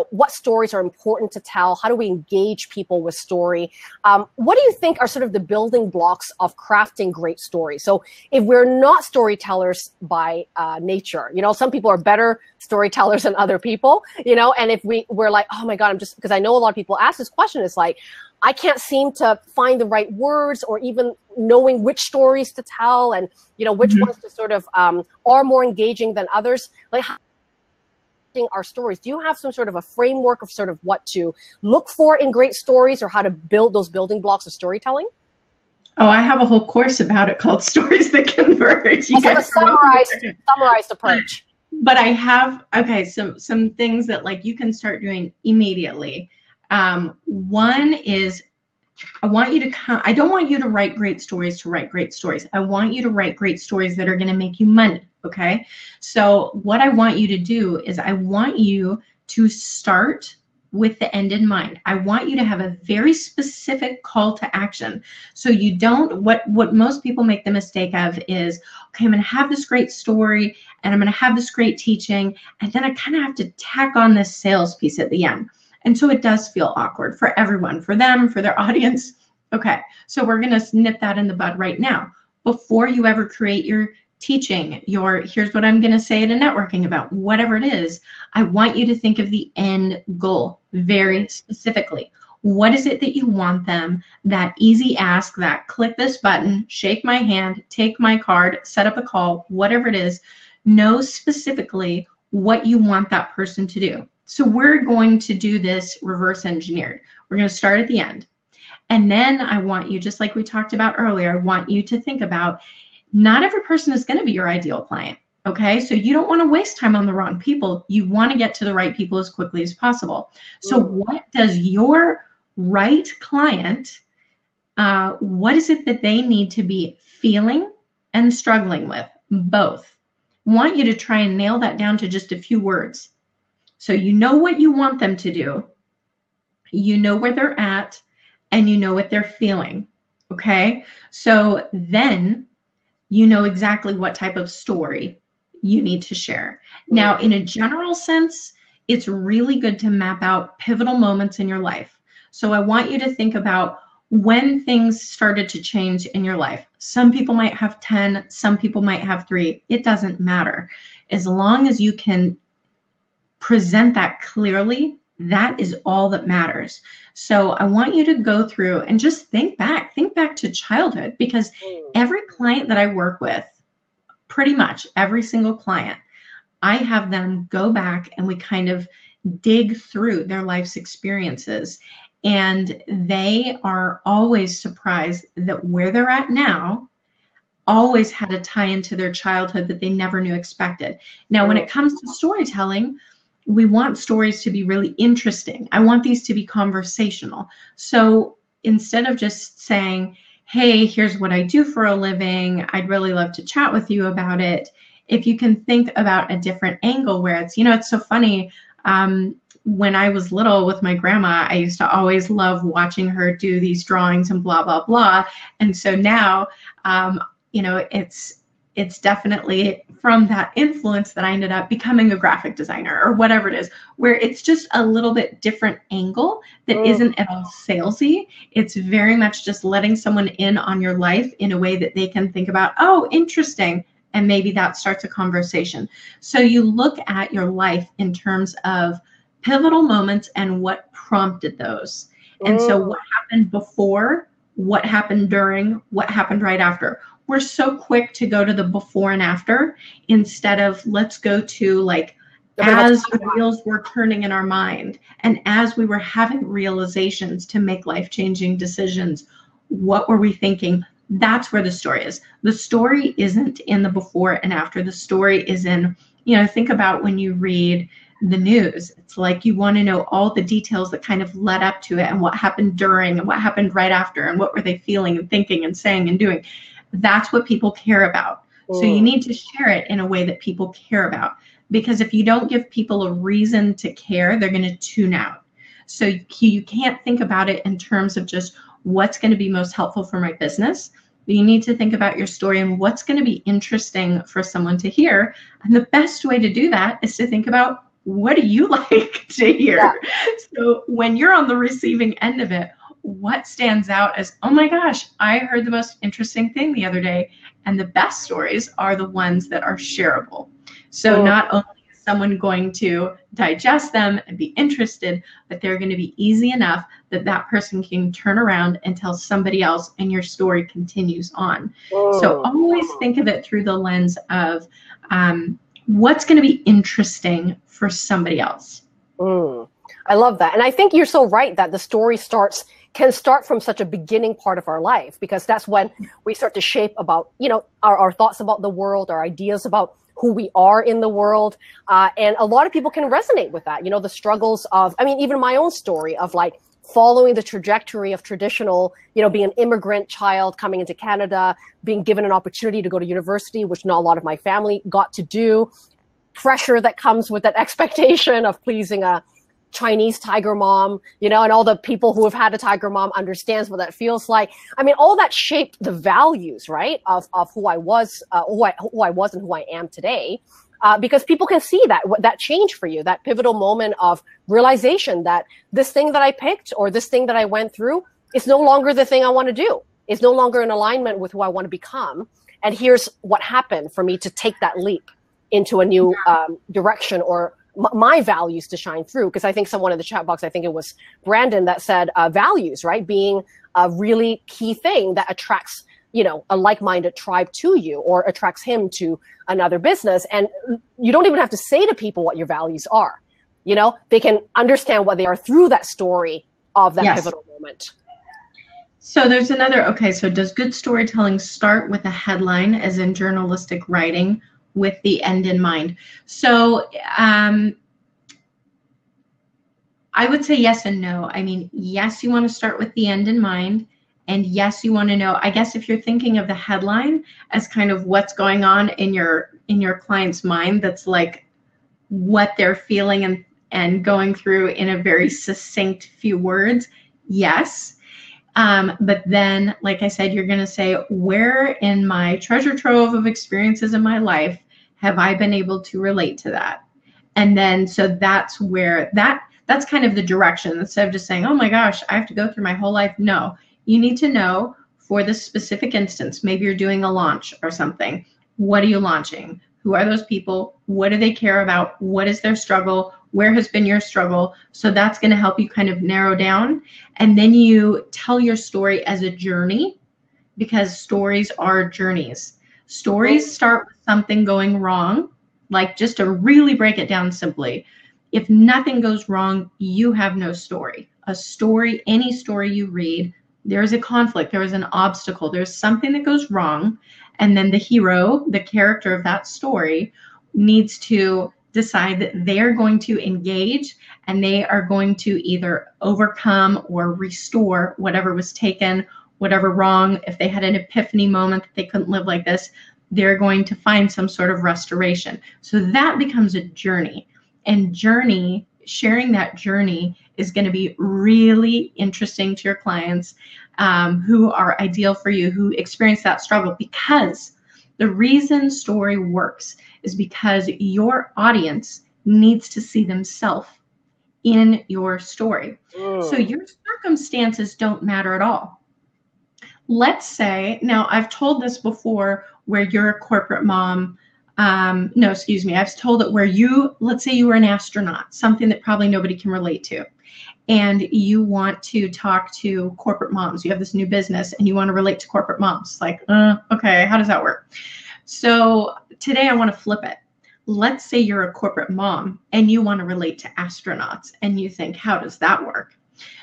what stories are important to tell, how do we engage people with story? What do you think are sort of the building blocks of crafting great stories? So if we're not storytellers by nature, some people are better storytellers than other people, and if we're like, oh my God, because I know a lot of people ask this question, it's like, I can't seem to find the right words or even knowing which stories to tell and, which ones to sort of are more engaging than others. Like, how our stories, do you have some sort of a framework of sort of what to look for in great stories or how to build those building blocks of storytelling? Oh, I have a whole course about it called Stories That Convert. You guys summarized approach. But I have, some things that like you can start doing immediately. One is I don't want you to write great stories to write great stories. I want you to write great stories that are going to make you money. Okay. So what I want you to do is I want you to start with the end in mind. I want you to have a very specific call to action. So you don't, what most people make the mistake of is, okay, I'm going to have this great story and I'm going to have this great teaching. And then I kind of have to tack on this sales piece at the end. And so it does feel awkward for everyone, for them, for their audience. Okay, so we're going to nip that in the bud right now. Before you ever create your teaching, here's what I'm going to say at a networking event, whatever it is, I want you to think of the end goal very specifically. What is it that you want them, that easy ask, that click this button, shake my hand, take my card, set up a call, whatever it is, know specifically what you want that person to do. So we're going to do this reverse engineered. We're going to start at the end. And then I want you, just like we talked about earlier, I want you to think about not every person is going to be your ideal client. Okay, so you don't want to waste time on the wrong people. You want to get to the right people as quickly as possible. So what does your right client, what is it that they need to be feeling and struggling with? Both. I want you to try and nail that down to just a few words. So you know what you want them to do, you know where they're at, and you know what they're feeling, okay? So then you know exactly what type of story you need to share. Now, in a general sense, it's really good to map out pivotal moments in your life. So I want you to think about when things started to change in your life. Some people might have 10, some people might have 3. It doesn't matter. As long as you can present that clearly, that is all that matters. So I want you to go through and just think back to childhood, because every client that I work with, pretty much every single client, I have them go back and we kind of dig through their life's experiences. And they are always surprised that where they're at now always had a tie into their childhood that they never knew expected. Now, when it comes to storytelling, we want stories to be really interesting. I want these to be conversational. So instead of just saying, hey, here's what I do for a living, I'd really love to chat with you about it. If you can think about a different angle where it's, it's so funny. When I was little with my grandma, I used to always love watching her do these drawings and blah, blah, blah. And so now, it's definitely from that influence that I ended up becoming a graphic designer or whatever it is, where it's just a little bit different angle that isn't at all salesy. It's very much just letting someone in on your life in a way that they can think about, oh, interesting. And maybe that starts a conversation. So you look at your life in terms of pivotal moments and what prompted those. And so what happened before, what happened during, what happened right after. We're so quick to go to the before and after instead of let's go to like as the wheels were turning in our mind and as we were having realizations to make life-changing decisions, what were we thinking? That's where the story is. The story isn't in the before and after. The story is in, think about when you read the news. It's like you want to know all the details that kind of led up to it and what happened during and what happened right after and what were they feeling and thinking and saying and doing. That's what people care about. So you need to share it in a way that people care about, because if you don't give people a reason to care, they're going to tune out. So you can't think about it in terms of just what's going to be most helpful for my business. You need to think about your story and what's going to be interesting for someone to hear. And the best way to do that is to think about, what do you like to hear? Yeah. So when you're on the receiving end of it, what stands out as, oh my gosh, I heard the most interesting thing the other day. And the best stories are the ones that are shareable. So not only is someone going to digest them and be interested, but they're going to be easy enough that that person can turn around and tell somebody else and your story continues on. So always think of it through the lens of what's going to be interesting for somebody else. I love that. And I think you're so right that the story can start from such a beginning part of our life, because that's when we start to shape about, our thoughts about the world, our ideas about who we are in the world. And a lot of people can resonate with that, the struggles of, even my own story of like following the trajectory of traditional, being an immigrant child coming into Canada, being given an opportunity to go to university, which not a lot of my family got to do, pressure that comes with that expectation of pleasing a Chinese tiger mom, and all the people who have had a tiger mom understands what that feels like. All that shaped the values, right, of who I was, who I was and who I am today, because people can see that change for you, that pivotal moment of realization that this thing that I picked or this thing that I went through is no longer the thing I want to do. It's no longer in alignment with who I want to become. And here's what happened for me to take that leap into a new direction or my values to shine through. Because I think someone in the chat box, I think it was Brandon, that said values, right? Being a really key thing that attracts, a like-minded tribe to you or attracts him to another business. And you don't even have to say to people what your values are. They can understand what they are through that story of that pivotal moment. So there's another, so does good storytelling start with a headline, as in journalistic writing, with the end in mind? So I would say yes and no. Yes, you want to start with the end in mind. And yes, you want to know, I guess if you're thinking of the headline as kind of what's going on in your client's mind, that's like what they're feeling and going through in a very succinct few words, yes. But then, like I said, you're going to say, where in my treasure trove of experiences in my life have I been able to relate to that? And then, so that's where that's kind of the direction. Instead of just saying, oh my gosh, I have to go through my whole life. No, you need to know for this specific instance, maybe you're doing a launch or something. What are you launching? Who are those people? What do they care about? What is their struggle? Where has been your struggle? So that's going to help you kind of narrow down. And then you tell your story as a journey, because stories are journeys. Stories start with something going wrong, like just to really break it down simply. If nothing goes wrong, you have no story. A story, any story you read, there is a conflict, there is an obstacle, there's something that goes wrong. And then the hero, the character of that story, needs to decide that they're going to engage and they are going to either overcome or restore whatever was taken, whatever wrong. If they had an epiphany moment that they couldn't live like this, they're going to find some sort of restoration. So that becomes a journey. And sharing that journey is going to be really interesting to your clients who are ideal for you, who experience that struggle. Because the reason story works is because your audience needs to see themselves in your story. So your circumstances don't matter at all. Let's say, now I've told this before where you're a corporate mom. I've told it where let's say you were an astronaut, something that probably nobody can relate to. And you want to talk to corporate moms. You have this new business and you want to relate to corporate moms. Like, okay, how does that work? So today I want to flip it. Let's say you're a corporate mom and you want to relate to astronauts and you think, how does that work?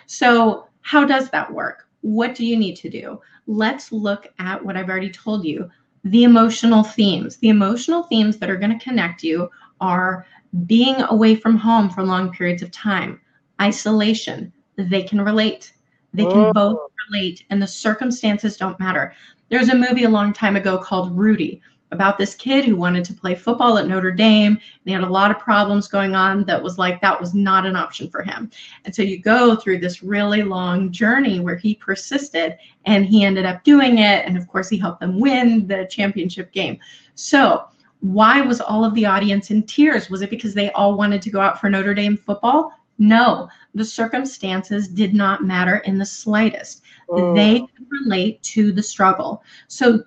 So how does that work? What do you need to do? Let's look at what I've already told you. The emotional themes. The emotional themes that are going to connect you are being away from home for long periods of time, isolation. They can relate. They can both relate, and the circumstances don't matter. There's a movie a long time ago called Rudy, about this kid who wanted to play football at Notre Dame. And he had a lot of problems going on that was not an option for him. And so you go through this really long journey where he persisted and he ended up doing it. And of course, he helped them win the championship game. So why was all of the audience in tears? Was it because they all wanted to go out for Notre Dame football? No, the circumstances did not matter in the slightest. They could relate to the struggle. So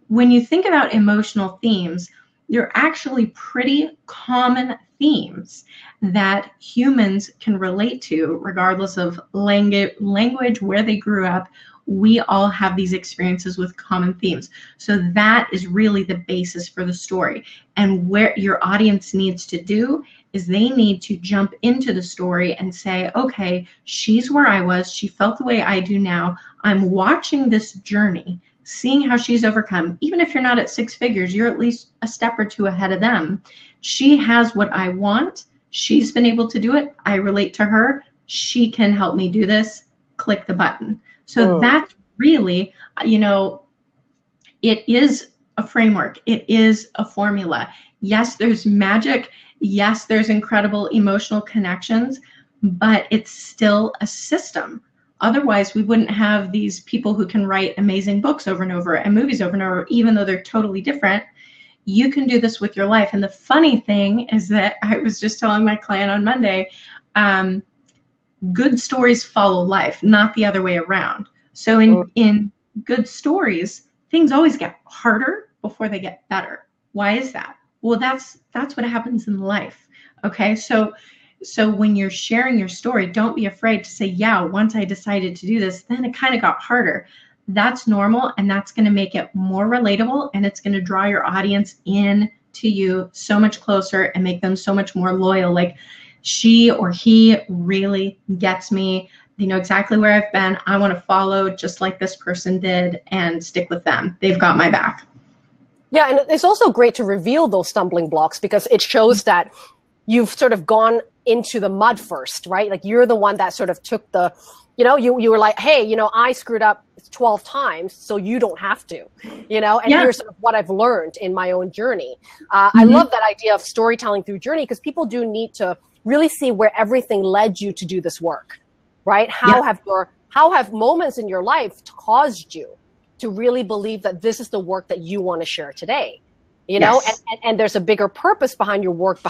when you think about emotional themes, they're actually pretty common themes that humans can relate to, regardless of language, where they grew up. We all have these experiences with common themes. So that is really the basis for the story. And where your audience needs to do is they need to jump into the story and say, okay, she's where I was. She felt the way I do now. I'm watching this journey, seeing how she's overcome. Even if you're not at six figures, you're at least a step or two ahead of them. She has what I want. She's been able to do it. I relate to her. She can help me do this. Click the button. So that's really, it is a framework. It is a formula. Yes, there's magic. Yes, there's incredible emotional connections, but it's still a system. Otherwise, we wouldn't have these people who can write amazing books over and over and movies over and over, even though they're totally different. You can do this with your life. And the funny thing is that I was just telling my client on Monday, good stories follow life, not the other way around. So in good stories, things always get harder before they get better. Why is that? Well, that's what happens in life. Okay, so when you're sharing your story, don't be afraid to say, yeah, once I decided to do this, then it kind of got harder. That's normal, and that's going to make it more relatable, and it's going to draw your audience in to you so much closer and make them so much more loyal. Like, she or he really gets me. They know exactly where I've been. I want to follow just like this person did and stick with them. They've got my back. Yeah, and it's also great to reveal those stumbling blocks because it shows that you've sort of gone into the mud first, right? Like you're the one that sort of took the, you were like, hey, I screwed up 12 times, so you don't have to, and here's sort of what I've learned in my own journey. I love that idea of storytelling through journey because people do need to really see where everything led you to do this work, right? How have moments in your life caused you to really believe that this is the work that you want to share today, and there's a bigger purpose behind your work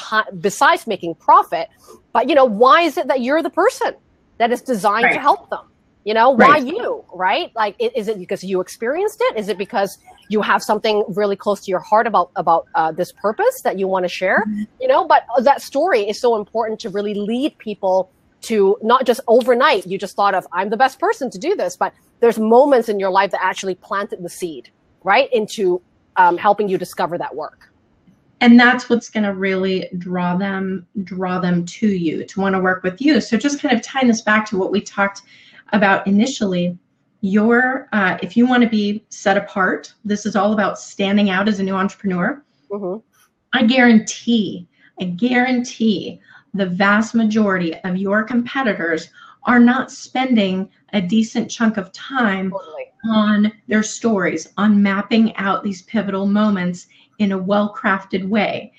besides making profit. But, why is it that you're the person that is designed to help them? Why you, right? Like, is it because you experienced it? Is it because you have something really close to your heart about this purpose that you want to share? But that story is so important to really lead people to not just overnight. You just thought of, I'm the best person to do this, but there's moments in your life that actually planted the seed, right, into helping you discover that work. And that's what's going to really draw them to you, to want to work with you. So just kind of tying this back to what we talked about initially, if you want to be set apart, this is all about standing out as a new entrepreneur. Mm-hmm. I guarantee the vast majority of your competitors are not spending a decent chunk of time on their stories, on mapping out these pivotal moments in a well-crafted way.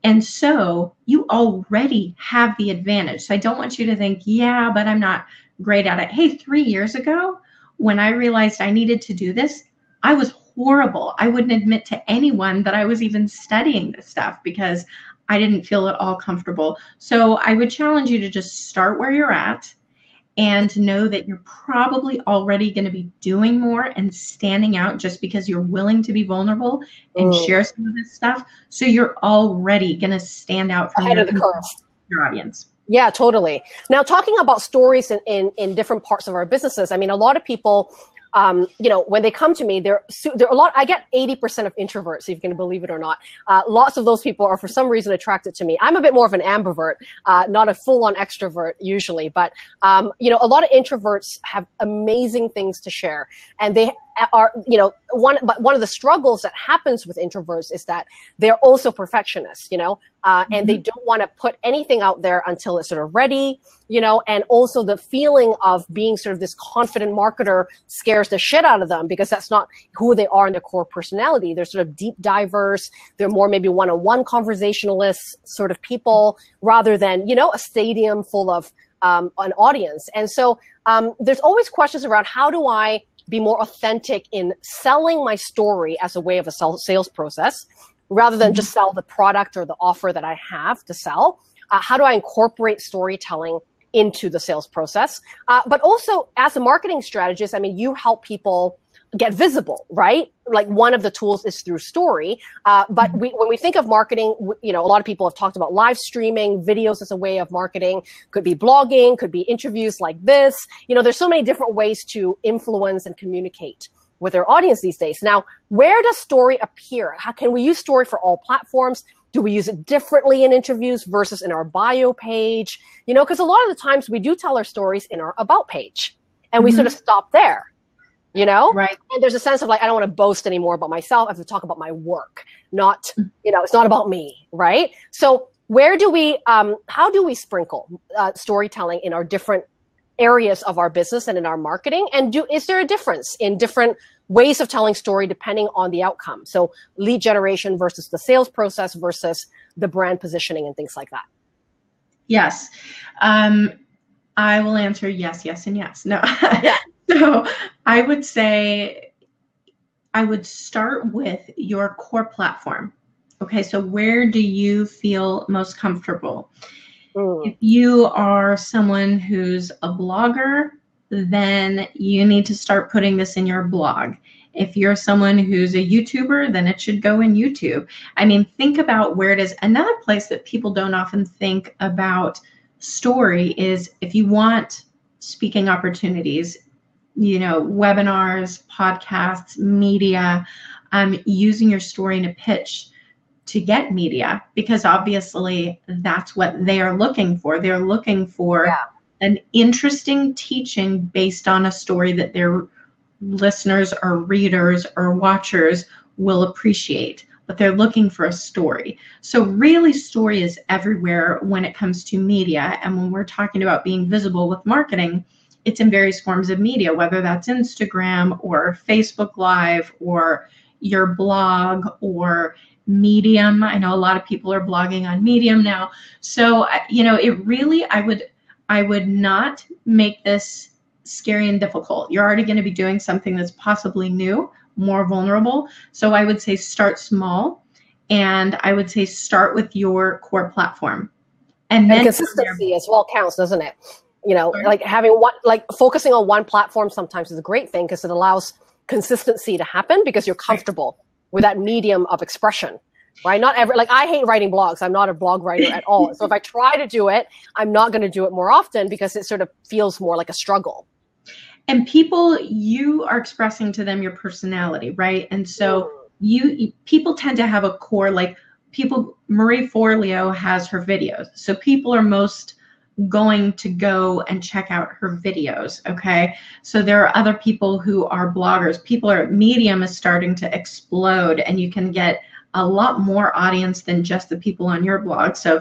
And so you already have the advantage. So I don't want you to think, yeah, but I'm not great at it. Hey, 3 years ago, when I realized I needed to do this, I was horrible. I wouldn't admit to anyone that I was even studying this stuff because I didn't feel at all comfortable. So I would challenge you to just start where you're at and know that you're probably already going to be doing more and standing out just because you're willing to be vulnerable and share some of this stuff. So you're already going to stand out from ahead of the curve. Your audience. Yeah, totally. Now, talking about stories in different parts of our businesses, I mean, a lot of people, when they come to me, they're a lot. I get 80% of introverts, if you can believe it or not. Lots of those people are for some reason attracted to me. I'm a bit more of an ambivert, not a full-on extrovert usually, but a lot of introverts have amazing things to share, and they are, one of the struggles that happens with introverts is that they're also perfectionists, and they don't want to put anything out there until it's sort of ready, and also the feeling of being sort of this confident marketer scares the shit out of them because that's not who they are in their core personality. They're sort of deep divers. They're more maybe one-on-one conversationalists sort of people rather than, a stadium full of an audience. And so there's always questions around how do I be more authentic in selling my story as a way of a sales process rather than just sell the product or the offer that I have to sell. How do I incorporate storytelling into the sales process? But also as a marketing strategist, I mean, you help people get visible, right? Like one of the tools is through story. But when we think of marketing, a lot of people have talked about live streaming, videos as a way of marketing, could be blogging, could be interviews like this. There's so many different ways to influence and communicate with their audience these days. Now, where does story appear? How can we use story for all platforms? Do we use it differently in interviews versus in our bio page? Because a lot of the times we do tell our stories in our about page and we sort of stop there. Right. And there's a sense of like, I don't want to boast anymore about myself. I have to talk about my work, not, it's not about me. Right. So how do we sprinkle storytelling in our different areas of our business and in our marketing? And is there a difference in different ways of telling story depending on the outcome? So lead generation versus the sales process versus the brand positioning and things like that. Yes. I will answer yes, yes, and yes. No. Yeah. So I would say I would start with your core platform. Okay, so where do you feel most comfortable? If you are someone who's a blogger, then you need to start putting this in your blog. If you're someone who's a YouTuber, then it should go in YouTube. I mean, think about where it is. Another place that people don't often think about story is if you want speaking opportunities, webinars, podcasts, media, using your story in a pitch to get media, because obviously that's what they are looking for. They're looking for an interesting teaching based on a story that their listeners or readers or watchers will appreciate, but they're looking for a story. So really story is everywhere when it comes to media. And when we're talking about being visible with marketing, it's in various forms of media, whether that's Instagram or Facebook Live or your blog or Medium. I know a lot of people are blogging on Medium now. So, it really, I would not make this scary and difficult. You're already going to be doing something that's possibly new, more vulnerable. So I would say start small, and I would say start with your core platform. And then consistency as well counts, doesn't it? Like having focusing on one platform sometimes is a great thing because it allows consistency to happen because you're comfortable with that medium of expression, right? I hate writing blogs. I'm not a blog writer at all. So if I try to do it, I'm not going to do it more often because it sort of feels more like a struggle. And you are expressing to them your personality, right? And so people tend to have a core, Marie Forleo has her videos. So people are most going to go and check out her videos, okay? So there are other people who are bloggers. Medium is starting to explode, and you can get a lot more audience than just the people on your blog. So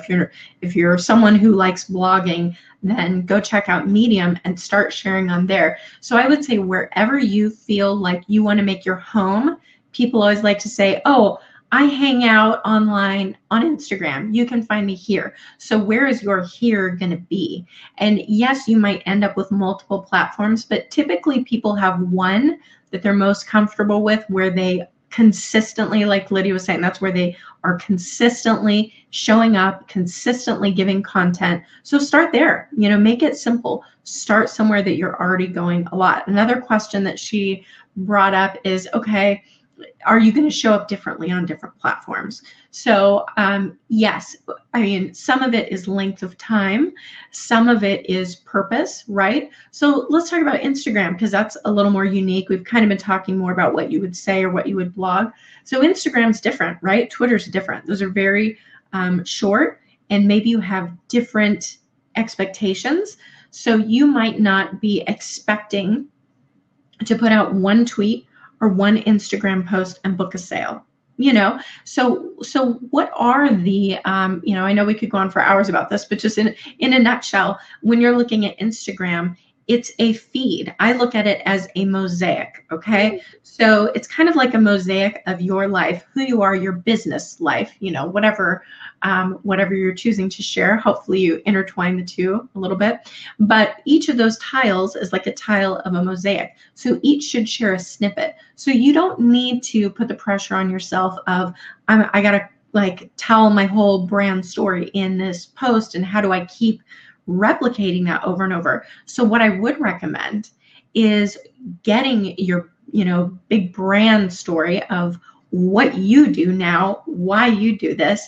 if you're someone who likes blogging, then go check out Medium and start sharing on there. So I would say wherever you feel like you want to make your home, people always like to say, oh, I hang out online on Instagram. You can find me here. So where is your here going to be? And yes, you might end up with multiple platforms, but typically people have one that they're most comfortable with, where they consistently, like Lydia was saying, that's where they are consistently showing up, consistently giving content. So start there, make it simple. Start somewhere that you're already going a lot. Another question that she brought up is, okay, are you going to show up differently on different platforms? So yes, I mean, some of it is length of time. Some of it is purpose, right? So let's talk about Instagram, because that's a little more unique. We've kind of been talking more about what you would say or what you would blog. So Instagram's different, right? Twitter's different. Those are very short, and maybe you have different expectations. So you might not be expecting to put out one tweet or one Instagram post and book a sale, So what are the, I know we could go on for hours about this, but just in a nutshell, when you're looking at Instagram, it's a feed. I look at it as a mosaic, okay? So it's kind of like a mosaic of your life, who you are, your business life, whatever you're choosing to share. Hopefully you intertwine the two a little bit. But each of those tiles is like a tile of a mosaic. So each should share a snippet. So you don't need to put the pressure on yourself of, I got to tell my whole brand story in this post, and how do I keep replicating that over and over. So what I would recommend is getting your, big brand story of what you do now, why you do this,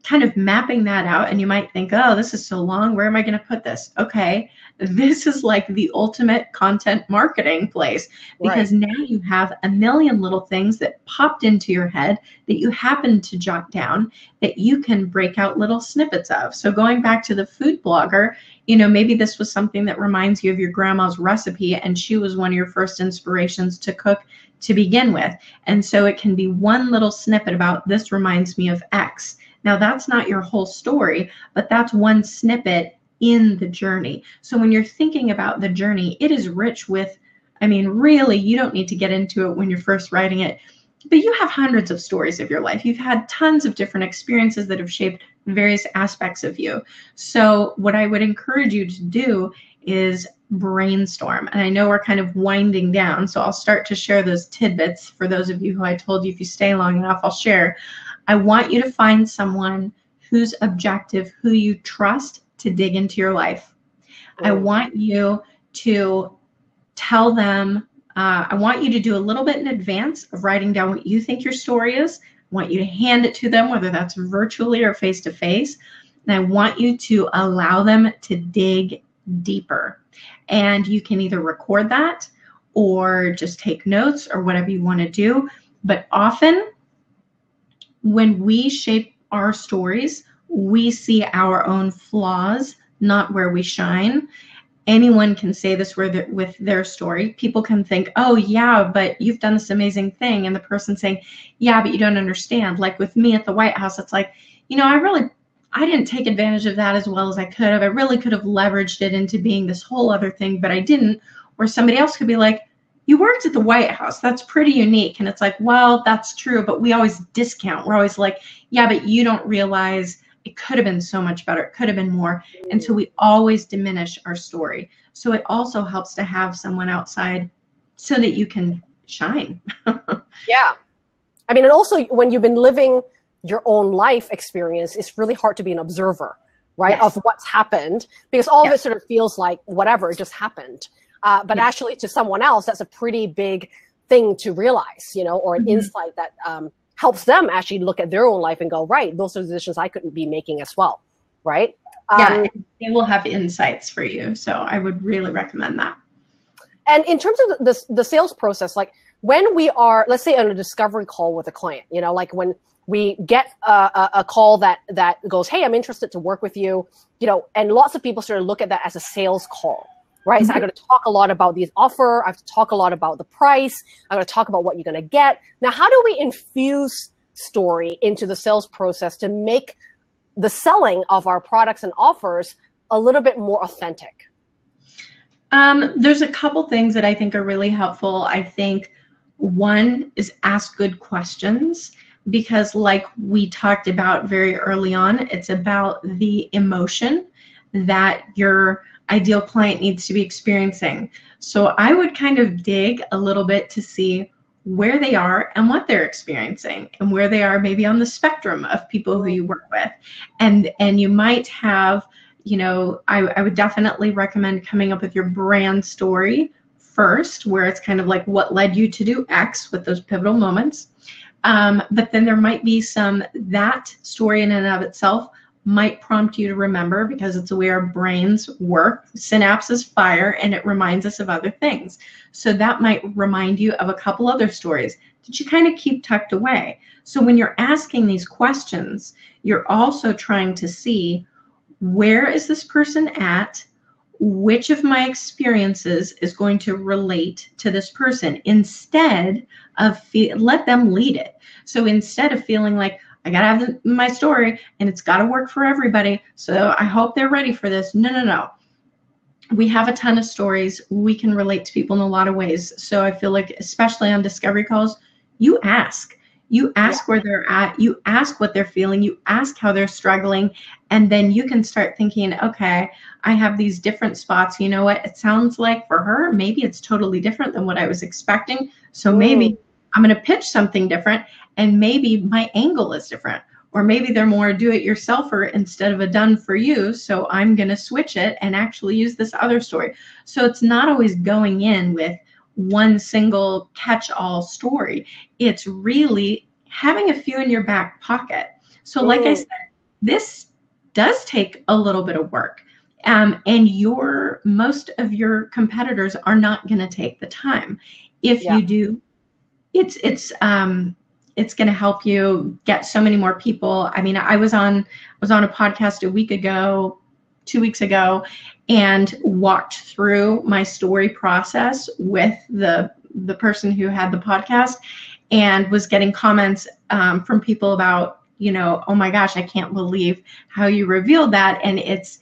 kind of mapping that out. And you might think, oh, this is so long. Where am I going to put this? Okay, this is like the ultimate content marketing place, because now you have a million little things that popped into your head that you happen to jot down that you can break out little snippets of. So going back to the food blogger, maybe this was something that reminds you of your grandma's recipe, and she was one of your first inspirations to cook to begin with. And so it can be one little snippet about, this reminds me of X. Now that's not your whole story, but that's one snippet in the journey. So when you're thinking about the journey, it is rich with, really, you don't need to get into it when you're first writing it, but you have hundreds of stories of your life. You've had tons of different experiences that have shaped various aspects of you. So what I would encourage you to do is brainstorm. And I know we're kind of winding down, so I'll start to share those tidbits for those of you who I told you if you stay long enough, I'll share. I want you to find someone who's objective, who you trust to dig into your life. I want you to tell them, I want you to do a little bit in advance of writing down what you think your story is. I want you to hand it to them, whether that's virtually or face-to-face. And I want you to allow them to dig deeper. And you can either record that or just take notes or whatever you want to do. But often when we shape our stories, we see our own flaws, not where we shine. Anyone can say this with their story. People can think, oh yeah, but you've done this amazing thing. And the person saying, yeah, but you don't understand. Like with me at the White House, it's like, I didn't take advantage of that as well as I could have. I really could have leveraged it into being this whole other thing, but I didn't. Or somebody else could be like, you worked at the White House. That's pretty unique. And it's like, well, that's true, but we always discount. We're always like, yeah, but you don't realize it could have been so much better. It could have been more. And so we always diminish our story. So it also helps to have someone outside so that you can shine. Yeah. And also when you've been living your own life experience, it's really hard to be an observer, right? Yes. Of what's happened, because all of it sort of feels like whatever, it just happened. But actually to someone else, that's a pretty big thing to realize, or an insight that helps them actually look at their own life and go, right, those are decisions I couldn't be making as well, right? They will have insights for you. So I would really recommend that. And in terms of the sales process, like when we are, let's say on a discovery call with a client, like when we get a call that goes, hey, I'm interested to work with you, and lots of people sort of look at that as a sales call, right? So I'm going to talk a lot about the offer. I have to talk a lot about the price. I'm going to talk about what you're going to get. Now, how do we infuse story into the sales process to make the selling of our products and offers a little bit more authentic? There's a couple things that I think are really helpful. I think one is ask good questions, because like we talked about very early on, it's about the emotion that your ideal client needs to be experiencing. So I would kind of dig a little bit to see where they are and what they're experiencing, and where they are maybe on the spectrum of people who you work with. And you might have, I would definitely recommend coming up with your brand story first, where it's kind of like what led you to do X with those pivotal moments. But then there might be that story in and of itself might prompt you to remember, because it's the way our brains work. Synapses fire and it reminds us of other things. So that might remind you of a couple other stories that you kind of keep tucked away. So when you're asking these questions, you're also trying to see, where is this person at? Which of my experiences is going to relate to this person, instead of let them lead it. So instead of feeling like, I got to have my story and it's got to work for everybody, so I hope they're ready for this. No. We have a ton of stories. We can relate to people in a lot of ways. So I feel like, especially on discovery calls, you ask where they're at, you ask what they're feeling, you ask how they're struggling, and then you can start thinking, okay, I have these different spots. You know what? It sounds like for her, maybe it's totally different than what I was expecting. So maybe I'm going to pitch something different, and maybe my angle is different, or maybe they're more do-it-yourselfer instead of a done for you. So I'm going to switch it and actually use this other story. So it's not always going in with one single catch-all story. It's really having a few in your back pocket. So like I said, this does take a little bit of work. And most of your competitors are not going to take the time. If you do, it's going to help you get so many more people. I mean, I was on a podcast 2 weeks ago, and walked through my story process with the person who had the podcast, and was getting comments from people about, oh my gosh, I can't believe how you revealed that. And it's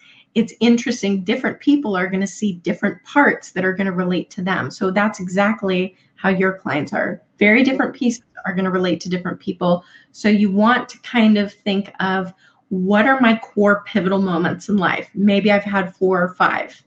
interesting. Different people are going to see different parts that are going to relate to them. So that's exactly how your clients are. Very different pieces are going to relate to different people. So you want to kind of think of, what are my core pivotal moments in life? Maybe I've had 4 or 5.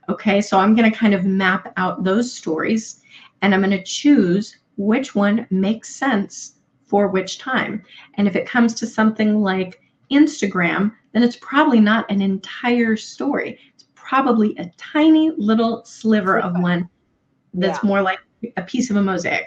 Okay, so I'm going to kind of map out those stories, and I'm going to choose which one makes sense for which time. And if it comes to something like Instagram, then it's probably not an entire story. It's probably a tiny little sliver of one that's more like a piece of a mosaic.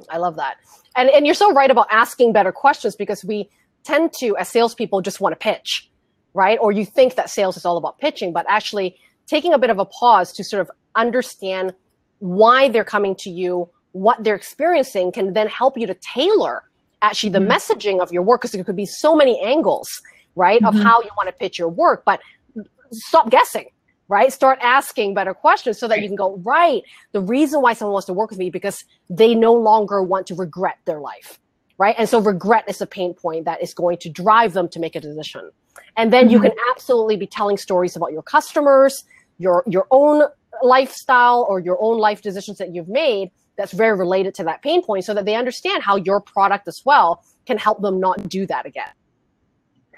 I love that. And you're so right about asking better questions, because we tend to, as salespeople, just want to pitch, right? Or you think that sales is all about pitching, but actually taking a bit of a pause to sort of understand why they're coming to you, what they're experiencing, can then help you to tailor actually the messaging of your work, because there could be so many angles, right, of how you want to pitch your work. But stop guessing, right? Start asking better questions so that you can go, right, the reason why someone wants to work with me, because they no longer want to regret their life, right? And so regret is a pain point that is going to drive them to make a decision. And then you can absolutely be telling stories about your customers, your own lifestyle, or your own life decisions that you've made that's very related to that pain point, so that they understand how your product as well can help them not do that again.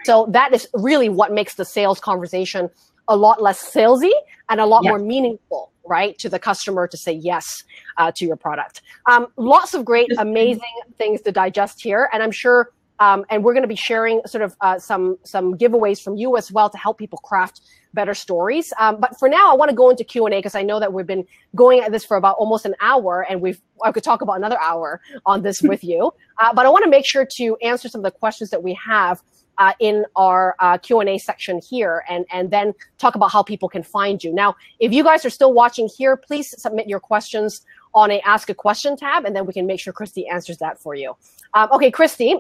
So that is really what makes the sales conversation a lot less salesy and a lot more meaningful, right, to the customer to say yes to your product. Lots of great, amazing things to digest here. And I'm sure, and we're going to be sharing sort of some giveaways from you as well to help people craft better stories. But for now, I want to go into Q&A because I know that we've been going at this for about almost an hour, and I could talk about another hour on this with you. But I want to make sure to answer some of the questions that we have in our Q&A section here, and then talk about how people can find you. Now, if you guys are still watching here, please submit your questions on a Ask a Question tab, and then we can make sure Christie answers that for you. Okay, Christie,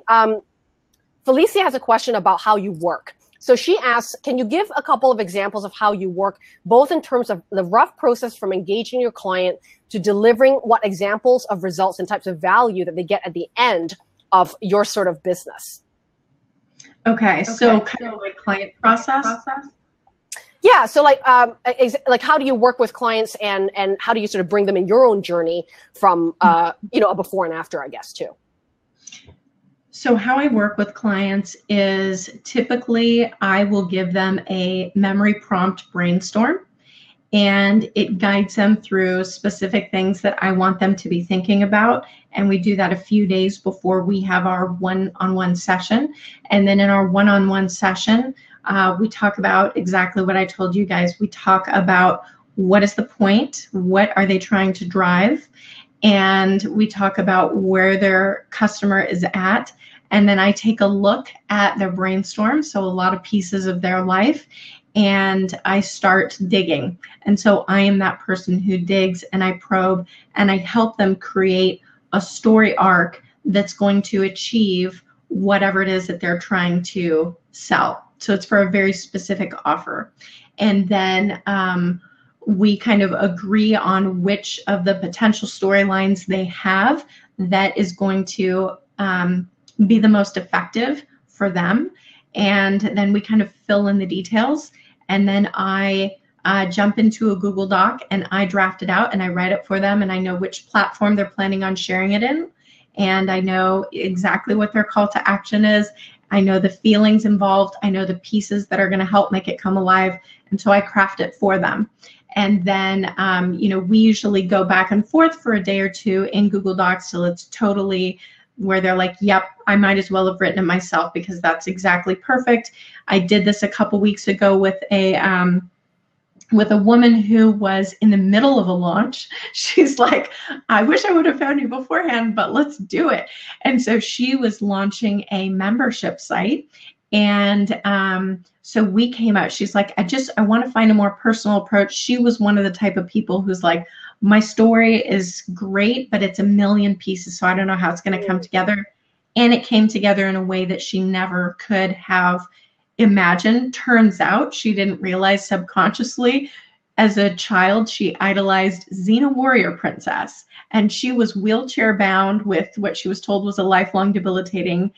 Felicia has a question about how you work. So she asks, can you give a couple of examples of how you work, both in terms of the rough process from engaging your client to delivering what examples of results and types of value that they get at the end of your sort of business? Okay, so kind of like client process? Yeah, so like how do you work with clients, and how do you sort of bring them in your own journey from, you know, a before and after, I guess, too? So how I work with clients is typically I will give them a memory prompt brainstorm, and it guides them through specific things that I want them to be thinking about. And we do that a few days before we have our one-on-one session. And then in our one-on-one session, we talk about exactly what I told you guys. We talk about what is the point, what are they trying to drive, and we talk about where their customer is at. And then I take a look at their brainstorm, so a lot of pieces of their life, and I start digging. And so I am that person who digs and I probe and I help them create a story arc that's going to achieve whatever it is that they're trying to sell. So it's for a very specific offer. And then we kind of agree on which of the potential storylines they have that is going to be the most effective for them. And then we kind of fill in the details. And then I jump into a Google Doc and I draft it out and I write it for them. And I know which platform they're planning on sharing it in. And I know exactly what their call to action is. I know the feelings involved. I know the pieces that are going to help make it come alive. And so I craft it for them. And then, you know, we usually go back and forth for a day or two in Google Docs till it's totally where they're like, yep, I might as well have written it myself because that's exactly perfect. I did this a couple weeks ago with a woman who was in the middle of a launch. She's like, I wish I would have found you beforehand, but let's do it. And so she was launching a membership site. And so we came out, she's like, I want to find a more personal approach. She was one of the type of people who's like, my story is great, but it's a million pieces, so I don't know how it's going to come together. And it came together in a way that she never could have imagined. Turns out she didn't realize subconsciously as a child, she idolized Xena Warrior Princess. And she was wheelchair bound with what she was told was a lifelong debilitating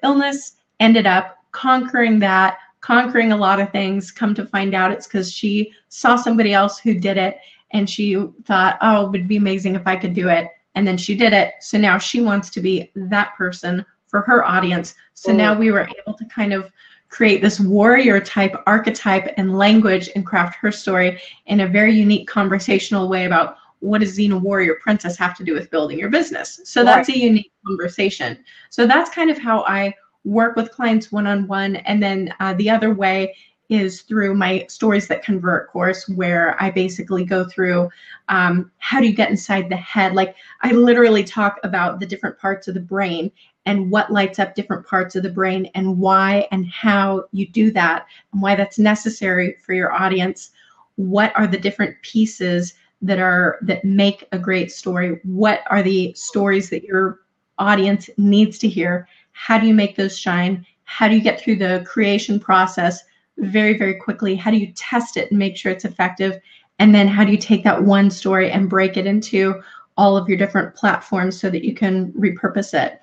illness, ended up conquering that, conquering a lot of things. Come to find out it's because she saw somebody else who did it. And she thought, oh, it would be amazing if I could do it. And then she did it. So now she wants to be that person for her audience. So now we were able to kind of create this warrior type archetype and language and craft her story in a very unique conversational way about what does Xena Warrior Princess have to do with building your business. So that's a unique conversation. So that's kind of how I work with clients one-on-one. And then the other way is through my Stories That Convert course, where I basically go through how do you get inside the head. Like I literally talk about the different parts of the brain and what lights up different parts of the brain and why and how you do that and why that's necessary for your audience. What are the different pieces that make a great story? What are the stories that your audience needs to hear? How do you make those shine? How do you get through the creation process very, very quickly? How do you test it and make sure it's effective? And then how do you take that one story and break it into all of your different platforms so that you can repurpose it?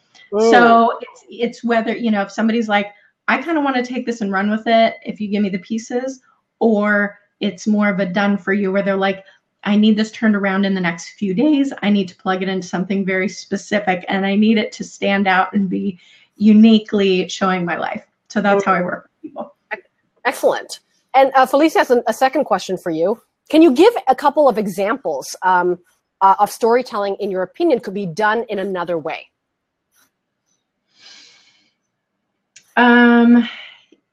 So it's whether, you know, if somebody's like, I kind of want to take this and run with it if you give me the pieces, or it's more of a done for you where they're like, I need this turned around in the next few days. I need to plug it into something very specific and I need it to stand out and be uniquely showing my life. So that's how I work with people. Excellent. And Felicia has a second question for you. Can you give a couple of examples of storytelling, in your opinion, could be done in another way?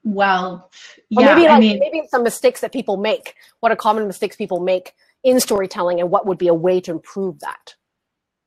Well, Or yeah, maybe I like mean, maybe some mistakes that people make. What are common mistakes people make in storytelling, and what would be a way to improve that?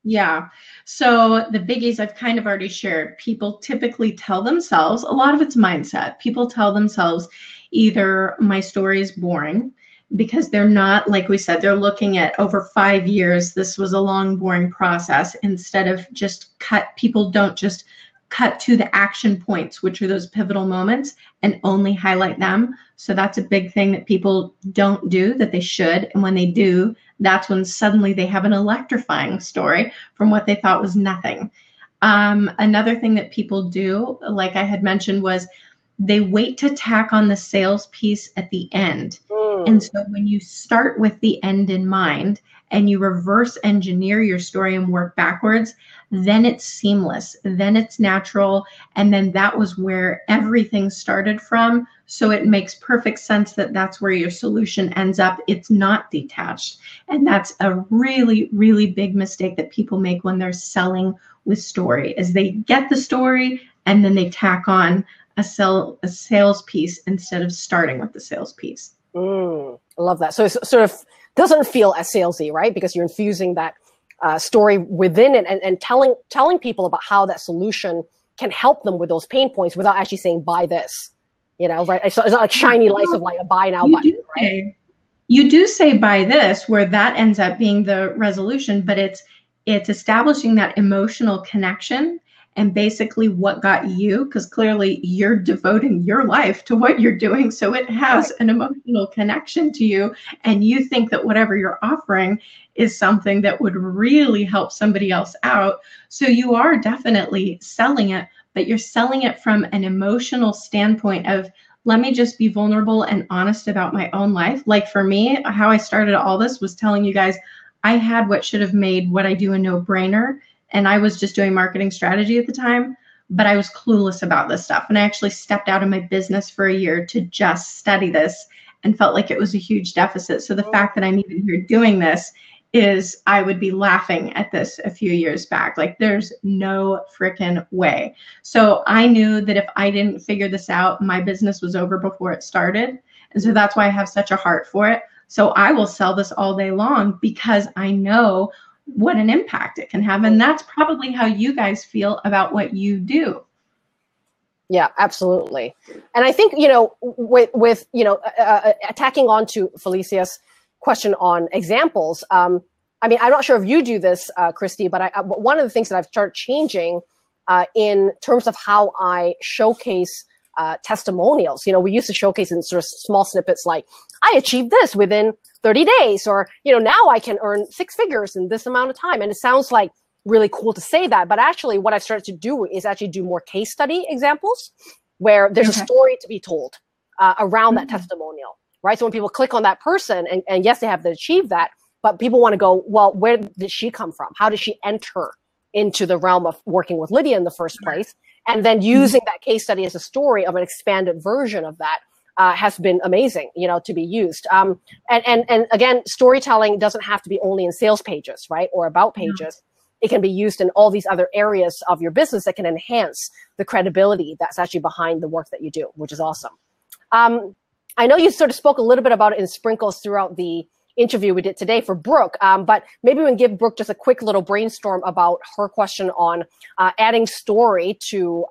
yeah. So the biggies I've kind of already shared. People typically tell themselves, a lot of it's mindset. People tell themselves either my story is boring because they're not, like we said, they're looking at over 5 years. This was a long, boring process instead of just people don't just cut to the action points, which are those pivotal moments, and only highlight them. So that's a big thing that people don't do that they should. And when they do, that's when suddenly they have an electrifying story from what they thought was nothing. Another thing that people do, like I had mentioned, was they wait to tack on the sales piece at the end. And so when you start with the end in mind and you reverse engineer your story and work backwards, then it's seamless, then it's natural, and then that was where everything started from. So it makes perfect sense that that's where your solution ends up. It's not detached. And that's a really, really big mistake that people make when they're selling with story, is they get the story and then they tack on a sales piece instead of starting with the sales piece. I love that. So it sort of doesn't feel as salesy, right? Because you're infusing that story within it, and telling people about how that solution can help them with those pain points without actually saying, buy this, right? It's not like shiny lights of like a buy now button, right? You do say buy this, where that ends up being the resolution, but it's establishing that emotional connection and basically what got you, because clearly you're devoting your life to what you're doing. So it has an emotional connection to you. And you think that whatever you're offering is something that would really help somebody else out. So you are definitely selling it, but you're selling it from an emotional standpoint of, let me just be vulnerable and honest about my own life. Like for me, how I started all this was telling you guys, I had what should have made what I do a no-brainer. And I was just doing marketing strategy at the time, but I was clueless about this stuff. And I actually stepped out of my business for a year to just study this and felt like it was a huge deficit. So the fact that I'm even here doing this is, I would be laughing at this a few years back. Like there's no freaking way. So I knew that if I didn't figure this out, my business was over before it started. And so that's why I have such a heart for it. So I will sell this all day long because I know what an impact it can have. And that's probably how you guys feel about what you do. Yeah, absolutely. And I think, with attacking on to Felicia's question on examples, I mean, I'm not sure if you do this, Christie, but one of the things that I've started changing in terms of how I showcase testimonials. We used to showcase in sort of small snippets like, I achieved this within 30 days, or, now I can earn 6 figures in this amount of time. And it sounds like really cool to say that, but actually what I've started to do is actually do more case study examples where there's a story to be told around that testimonial, right? So when people click on that person, and yes, they have to achieve that, but people want to go, well, where did she come from? How did she enter into the realm of working with Lydia in the first place? And then using that case study as a story of an expanded version of that has been amazing, to be used. And again, storytelling doesn't have to be only in sales pages, right? Or about pages. It can be used in all these other areas of your business that can enhance the credibility that's actually behind the work that you do, which is awesome. I know you sort of spoke a little bit about it in sprinkles throughout the interview we did today for Brooke, but maybe we can give Brooke just a quick little brainstorm about her question on adding story to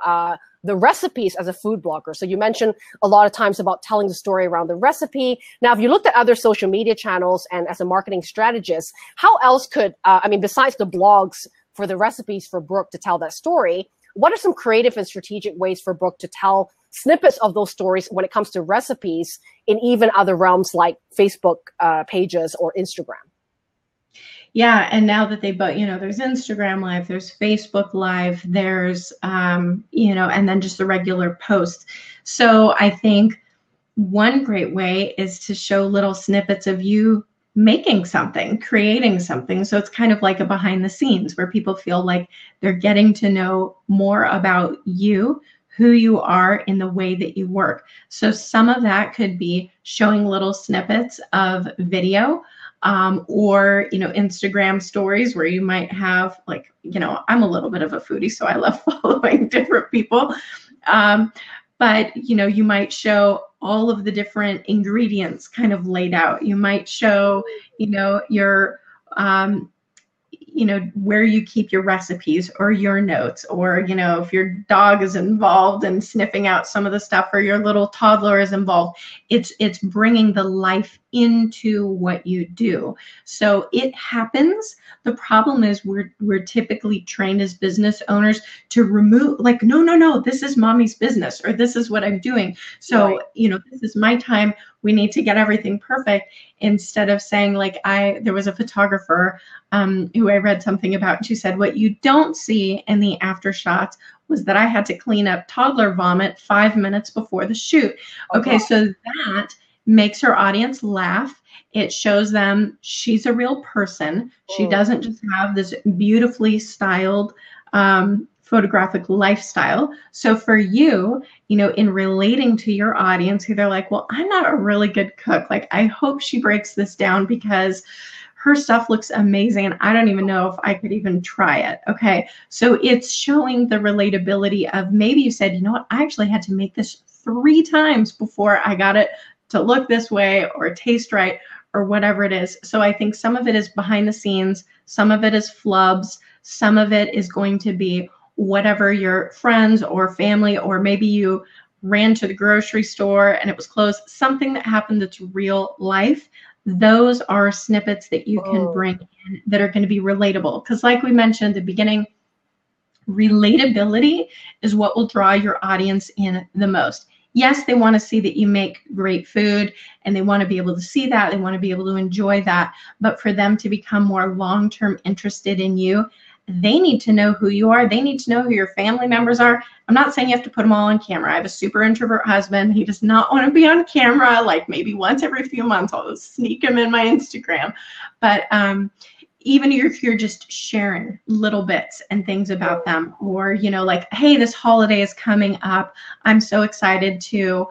the recipes as a food blogger. So you mentioned a lot of times about telling the story around the recipe. Now, if you looked at other social media channels and as a marketing strategist, how else could, besides the blogs for the recipes for Brooke to tell that story, what are some creative and strategic ways for Brooke to tell snippets of those stories when it comes to recipes in even other realms like Facebook pages or Instagram? Yeah, and now that they both, there's Instagram Live, there's Facebook Live, there's, and then just the regular posts. So I think one great way is to show little snippets of you making something, creating something. So it's kind of like a behind the scenes where people feel like they're getting to know more about you, who you are in the way that you work. So some of that could be showing little snippets of video, or, Instagram stories where you might have I'm a little bit of a foodie, so I love following different people. but you might show all of the different ingredients kind of laid out. You might show, your where you keep your recipes or your notes, or if your dog is involved and sniffing out some of the stuff, or your little toddler is involved. It's bringing the life into what you do. So it happens. The problem is we're typically trained as business owners to remove, like, no, this is mommy's business, or this is what I'm doing. So, right. This is my time. We need to get everything perfect, instead of saying, like, there was a photographer who I read something about, and she said, what you don't see in the after shots was that I had to clean up toddler vomit 5 minutes before the shoot. Okay, so that makes her audience laugh. It shows them she's a real person. She doesn't just have this beautifully styled photographic lifestyle. So for you, in relating to your audience, who they're like, well, I'm not a really good cook. Like, I hope she breaks this down because her stuff looks amazing and I don't even know if I could even try it. Okay. So it's showing the relatability of, maybe you said, what, I actually had to make this 3 times before I got it to look this way or taste right or whatever it is. So I think some of it is behind the scenes, some of it is flubs, some of it is going to be whatever your friends or family, or maybe you ran to the grocery store and it was closed, something that happened that's real life. Those are snippets that you can bring in that are going to be relatable. Because like we mentioned at the beginning, relatability is what will draw your audience in the most. Yes, they want to see that you make great food and they want to be able to see that. They want to be able to enjoy that. But for them to become more long-term interested in you, they need to know who you are. They need to know who your family members are. I'm not saying you have to put them all on camera. I have a super introvert husband. He does not want to be on camera. Like, maybe once every few months, I'll sneak him in my Instagram. But even if you're just sharing little bits and things about them, or, like, hey, this holiday is coming up. I'm so excited to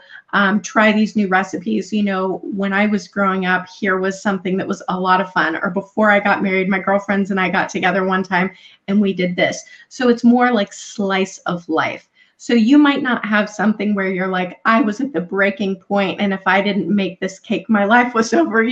try these new recipes. When I was growing up, here was something that was a lot of fun. Or before I got married, my girlfriends and I got together one time and we did this. So it's more like slice of life. So you might not have something where you're like, I was at the breaking point, and if I didn't make this cake, my life was over,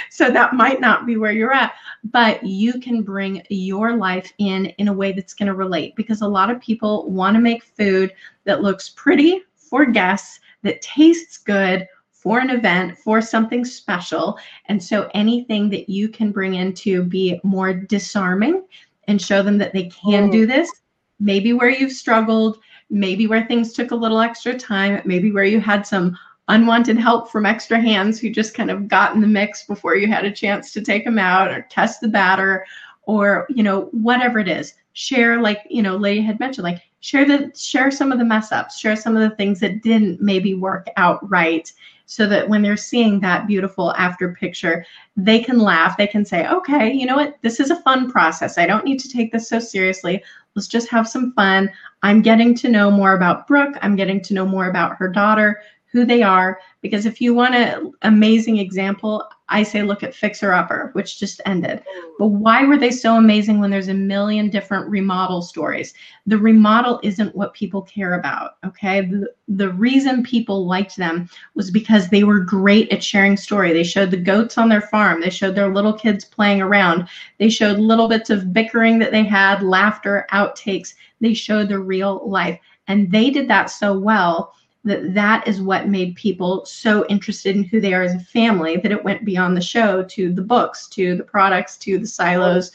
So that might not be where you're at, but you can bring your life in a way that's going to relate, because a lot of people want to make food that looks pretty for guests, that tastes good for an event, for something special. And so anything that you can bring in to be more disarming and show them that they can do this, maybe where you've struggled, maybe where things took a little extra time, maybe where you had some unwanted help from extra hands who just kind of got in the mix before you had a chance to take them out or test the batter, or, whatever it is. Share, like, Lady had mentioned, like, share some of the mess ups, share some of the things that didn't maybe work out right, so that when they're seeing that beautiful after picture, they can laugh. They can say, okay, you know what? This is a fun process. I don't need to take this so seriously. Let's just have some fun. I'm getting to know more about Brooke. I'm getting to know more about her daughter, who they are. Because if you want an amazing example, I say look at Fixer Upper, which just ended. But why were they so amazing when there's a million different remodel stories? The remodel isn't what people care about, okay? The reason people liked them was because they were great at sharing story. They showed the goats on their farm. They showed their little kids playing around. They showed little bits of bickering that they had, laughter, outtakes. They showed the real life. And they did that so well that is what made people so interested in who they are as a family, that it went beyond the show to the books, to the products, to the silos,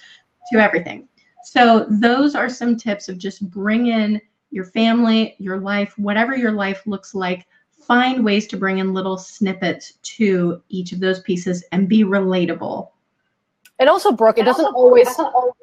to everything. So those are some tips of just bring in your family, your life, whatever your life looks like. Find ways to bring in little snippets to each of those pieces and be relatable. And also, Brooke, it doesn't always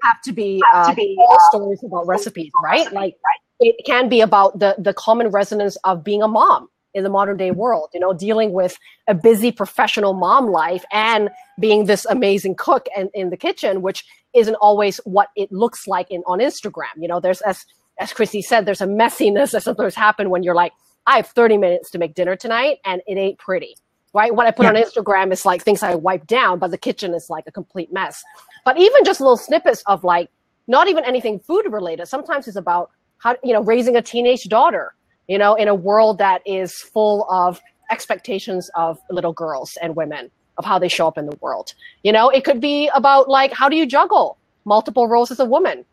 have to be all stories about recipes, right? Like, it can be about the common resonance of being a mom in the modern day world, dealing with a busy professional mom life and being this amazing cook in the kitchen, which isn't always what it looks like on Instagram. There's, as Christie said, there's a messiness that sometimes happen when you're like, I have 30 minutes to make dinner tonight and it ain't pretty, right? What I put on Instagram is like things I wipe down, but the kitchen is like a complete mess. But even just little snippets of, like, not even anything food related. Sometimes it's about how, raising a teenage daughter, you know, in a world that is full of expectations of little girls and women, of how they show up in the world. You know, it could be about like, how do you juggle multiple roles as a woman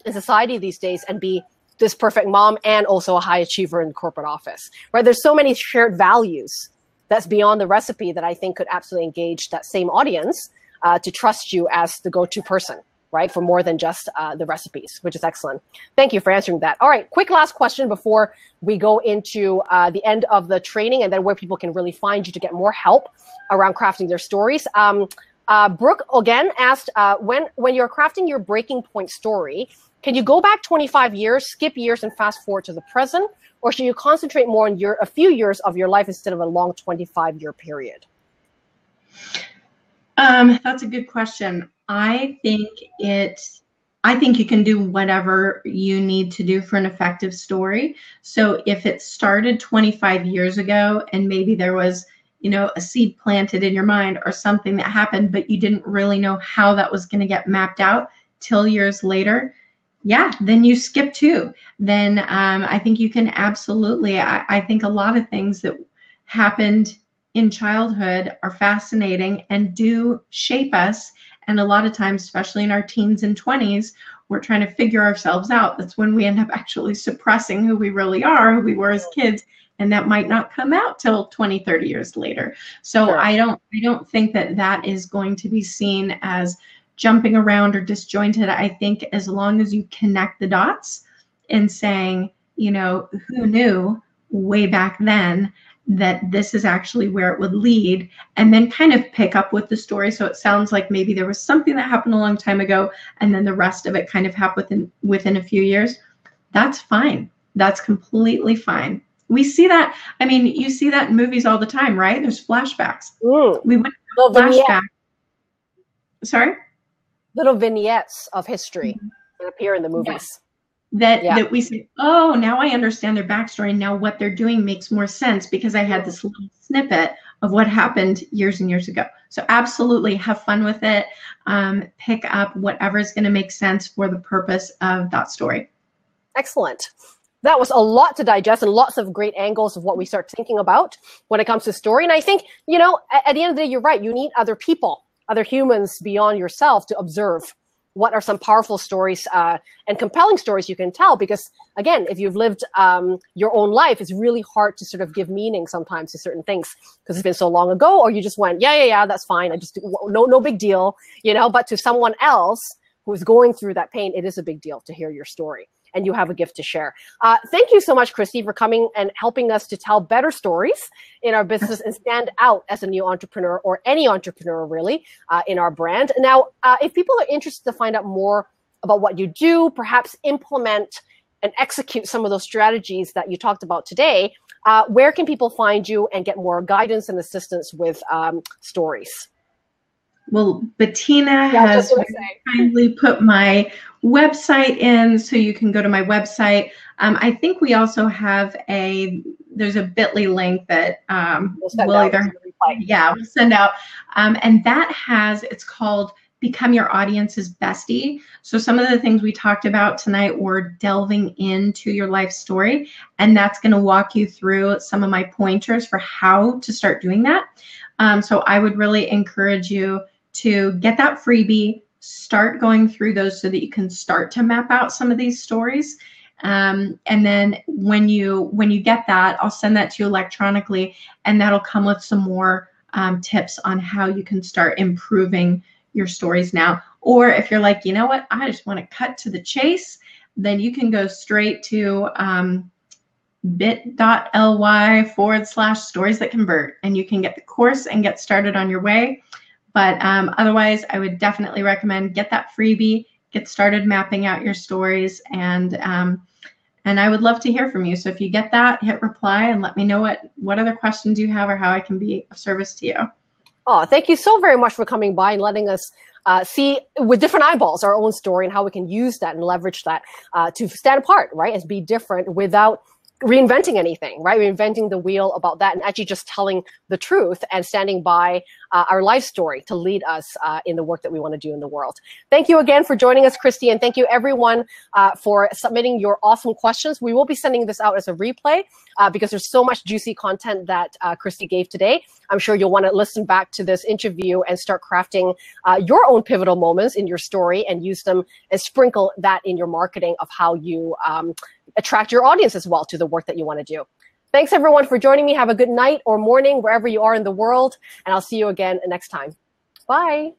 in society these days and be this perfect mom and also a high achiever in corporate office, right? There's so many shared values that's beyond the recipe that I think could absolutely engage that same audience to trust you as the go-to person, right? For more than just the recipes, which is excellent. Thank you for answering that. All right, quick last question before we go into the end of the training and then where people can really find you to get more help around crafting their stories. Brooke again asked, when you're crafting your breaking point story, can you go back 25 years, skip years, and fast forward to the present? Or should you concentrate more on a few years of your life instead of a long 25-year period? That's a good question. I think you can do whatever you need to do for an effective story. So if it started 25 years ago and maybe there was, you know, a seed planted in your mind or something that happened, but you didn't really know how that was going to get mapped out till years later, yeah, then you skip two. Then I think you can absolutely, I think a lot of things that happened in childhood are fascinating and do shape us. And a lot of times, especially in our teens and 20s, we're trying to figure ourselves out. That's when we end up actually suppressing who we really are, who we were as kids. And that might not come out till 20, 30 years later. So sure. I don't think that is going to be seen as jumping around or disjointed. I think as long as you connect the dots and saying, you know, who knew way back then that this is actually where it would lead, and then kind of pick up with the story. So it sounds like maybe there was something that happened a long time ago, and then the rest of it kind of happened within a few years. That's fine. That's completely fine. We see that. I mean, you see that in movies all the time, right? There's flashbacks. Ooh, we went to flashback. Sorry? Little vignettes of history that appear in the movies. Yeah. That we say, oh, now I understand their backstory. Now what they're doing makes more sense because I had this little snippet of what happened years and years ago. So absolutely have fun with it. Pick up whatever is going to make sense for the purpose of that story. Excellent. That was a lot to digest and lots of great angles of what we start thinking about when it comes to story. And I think, you know, at the end of the day, you're right. You need other people, other humans beyond yourself to observe what are some powerful stories and compelling stories you can tell. Because again, if you've lived your own life, it's really hard to sort of give meaning sometimes to certain things because it's been so long ago, or you just went, yeah, that's fine. I just no big deal, you know. But to someone else who is going through that pain, it is a big deal to hear your story. And you have a gift to share. Thank you so much, Christie, for coming and helping us to tell better stories in our business and stand out as a new entrepreneur, or any entrepreneur really, in our brand. Now, if people are interested to find out more about what you do, perhaps implement and execute some of those strategies that you talked about today, where can people find you and get more guidance and assistance with stories? Well, Bettina has kindly put my website in, so you can go to my website. I think we also have there's a bit.ly link that we'll send out. And that it's called Become Your Audience's Bestie. So some of the things we talked about tonight were delving into your life story, and that's going to walk you through some of my pointers for how to start doing that. So I would really encourage you to get that freebie, start going through those so that you can start to map out some of these stories. And then when you get that, I'll send that to you electronically, and that'll come with some more tips on how you can start improving your stories now. Or if you're like, you know what, I just want to cut to the chase, then you can go straight to bit.ly/stories that convert, and you can get the course and get started on your way. But otherwise, I would definitely recommend get that freebie, get started mapping out your stories, and I would love to hear from you. So if you get that, hit reply and let me know what other questions you have or how I can be of service to you. Oh, thank you so very much for coming by and letting us see with different eyeballs our own story and how we can use that and leverage that to stand apart, right, and be different without reinventing anything, right? Reinventing the wheel about that, and actually just telling the truth and standing by our life story to lead us in the work that we want to do in the world. Thank you again for joining us, Christie, and thank you everyone for submitting your awesome questions. We will be sending this out as a replay because there's so much juicy content that Christie gave today. I'm sure you'll want to listen back to this interview and start crafting your own pivotal moments in your story and use them and sprinkle that in your marketing of how you attract your audience as well to the work that you want to do. Thanks everyone for joining me. Have a good night or morning wherever you are in the world, and I'll see you again next time. Bye.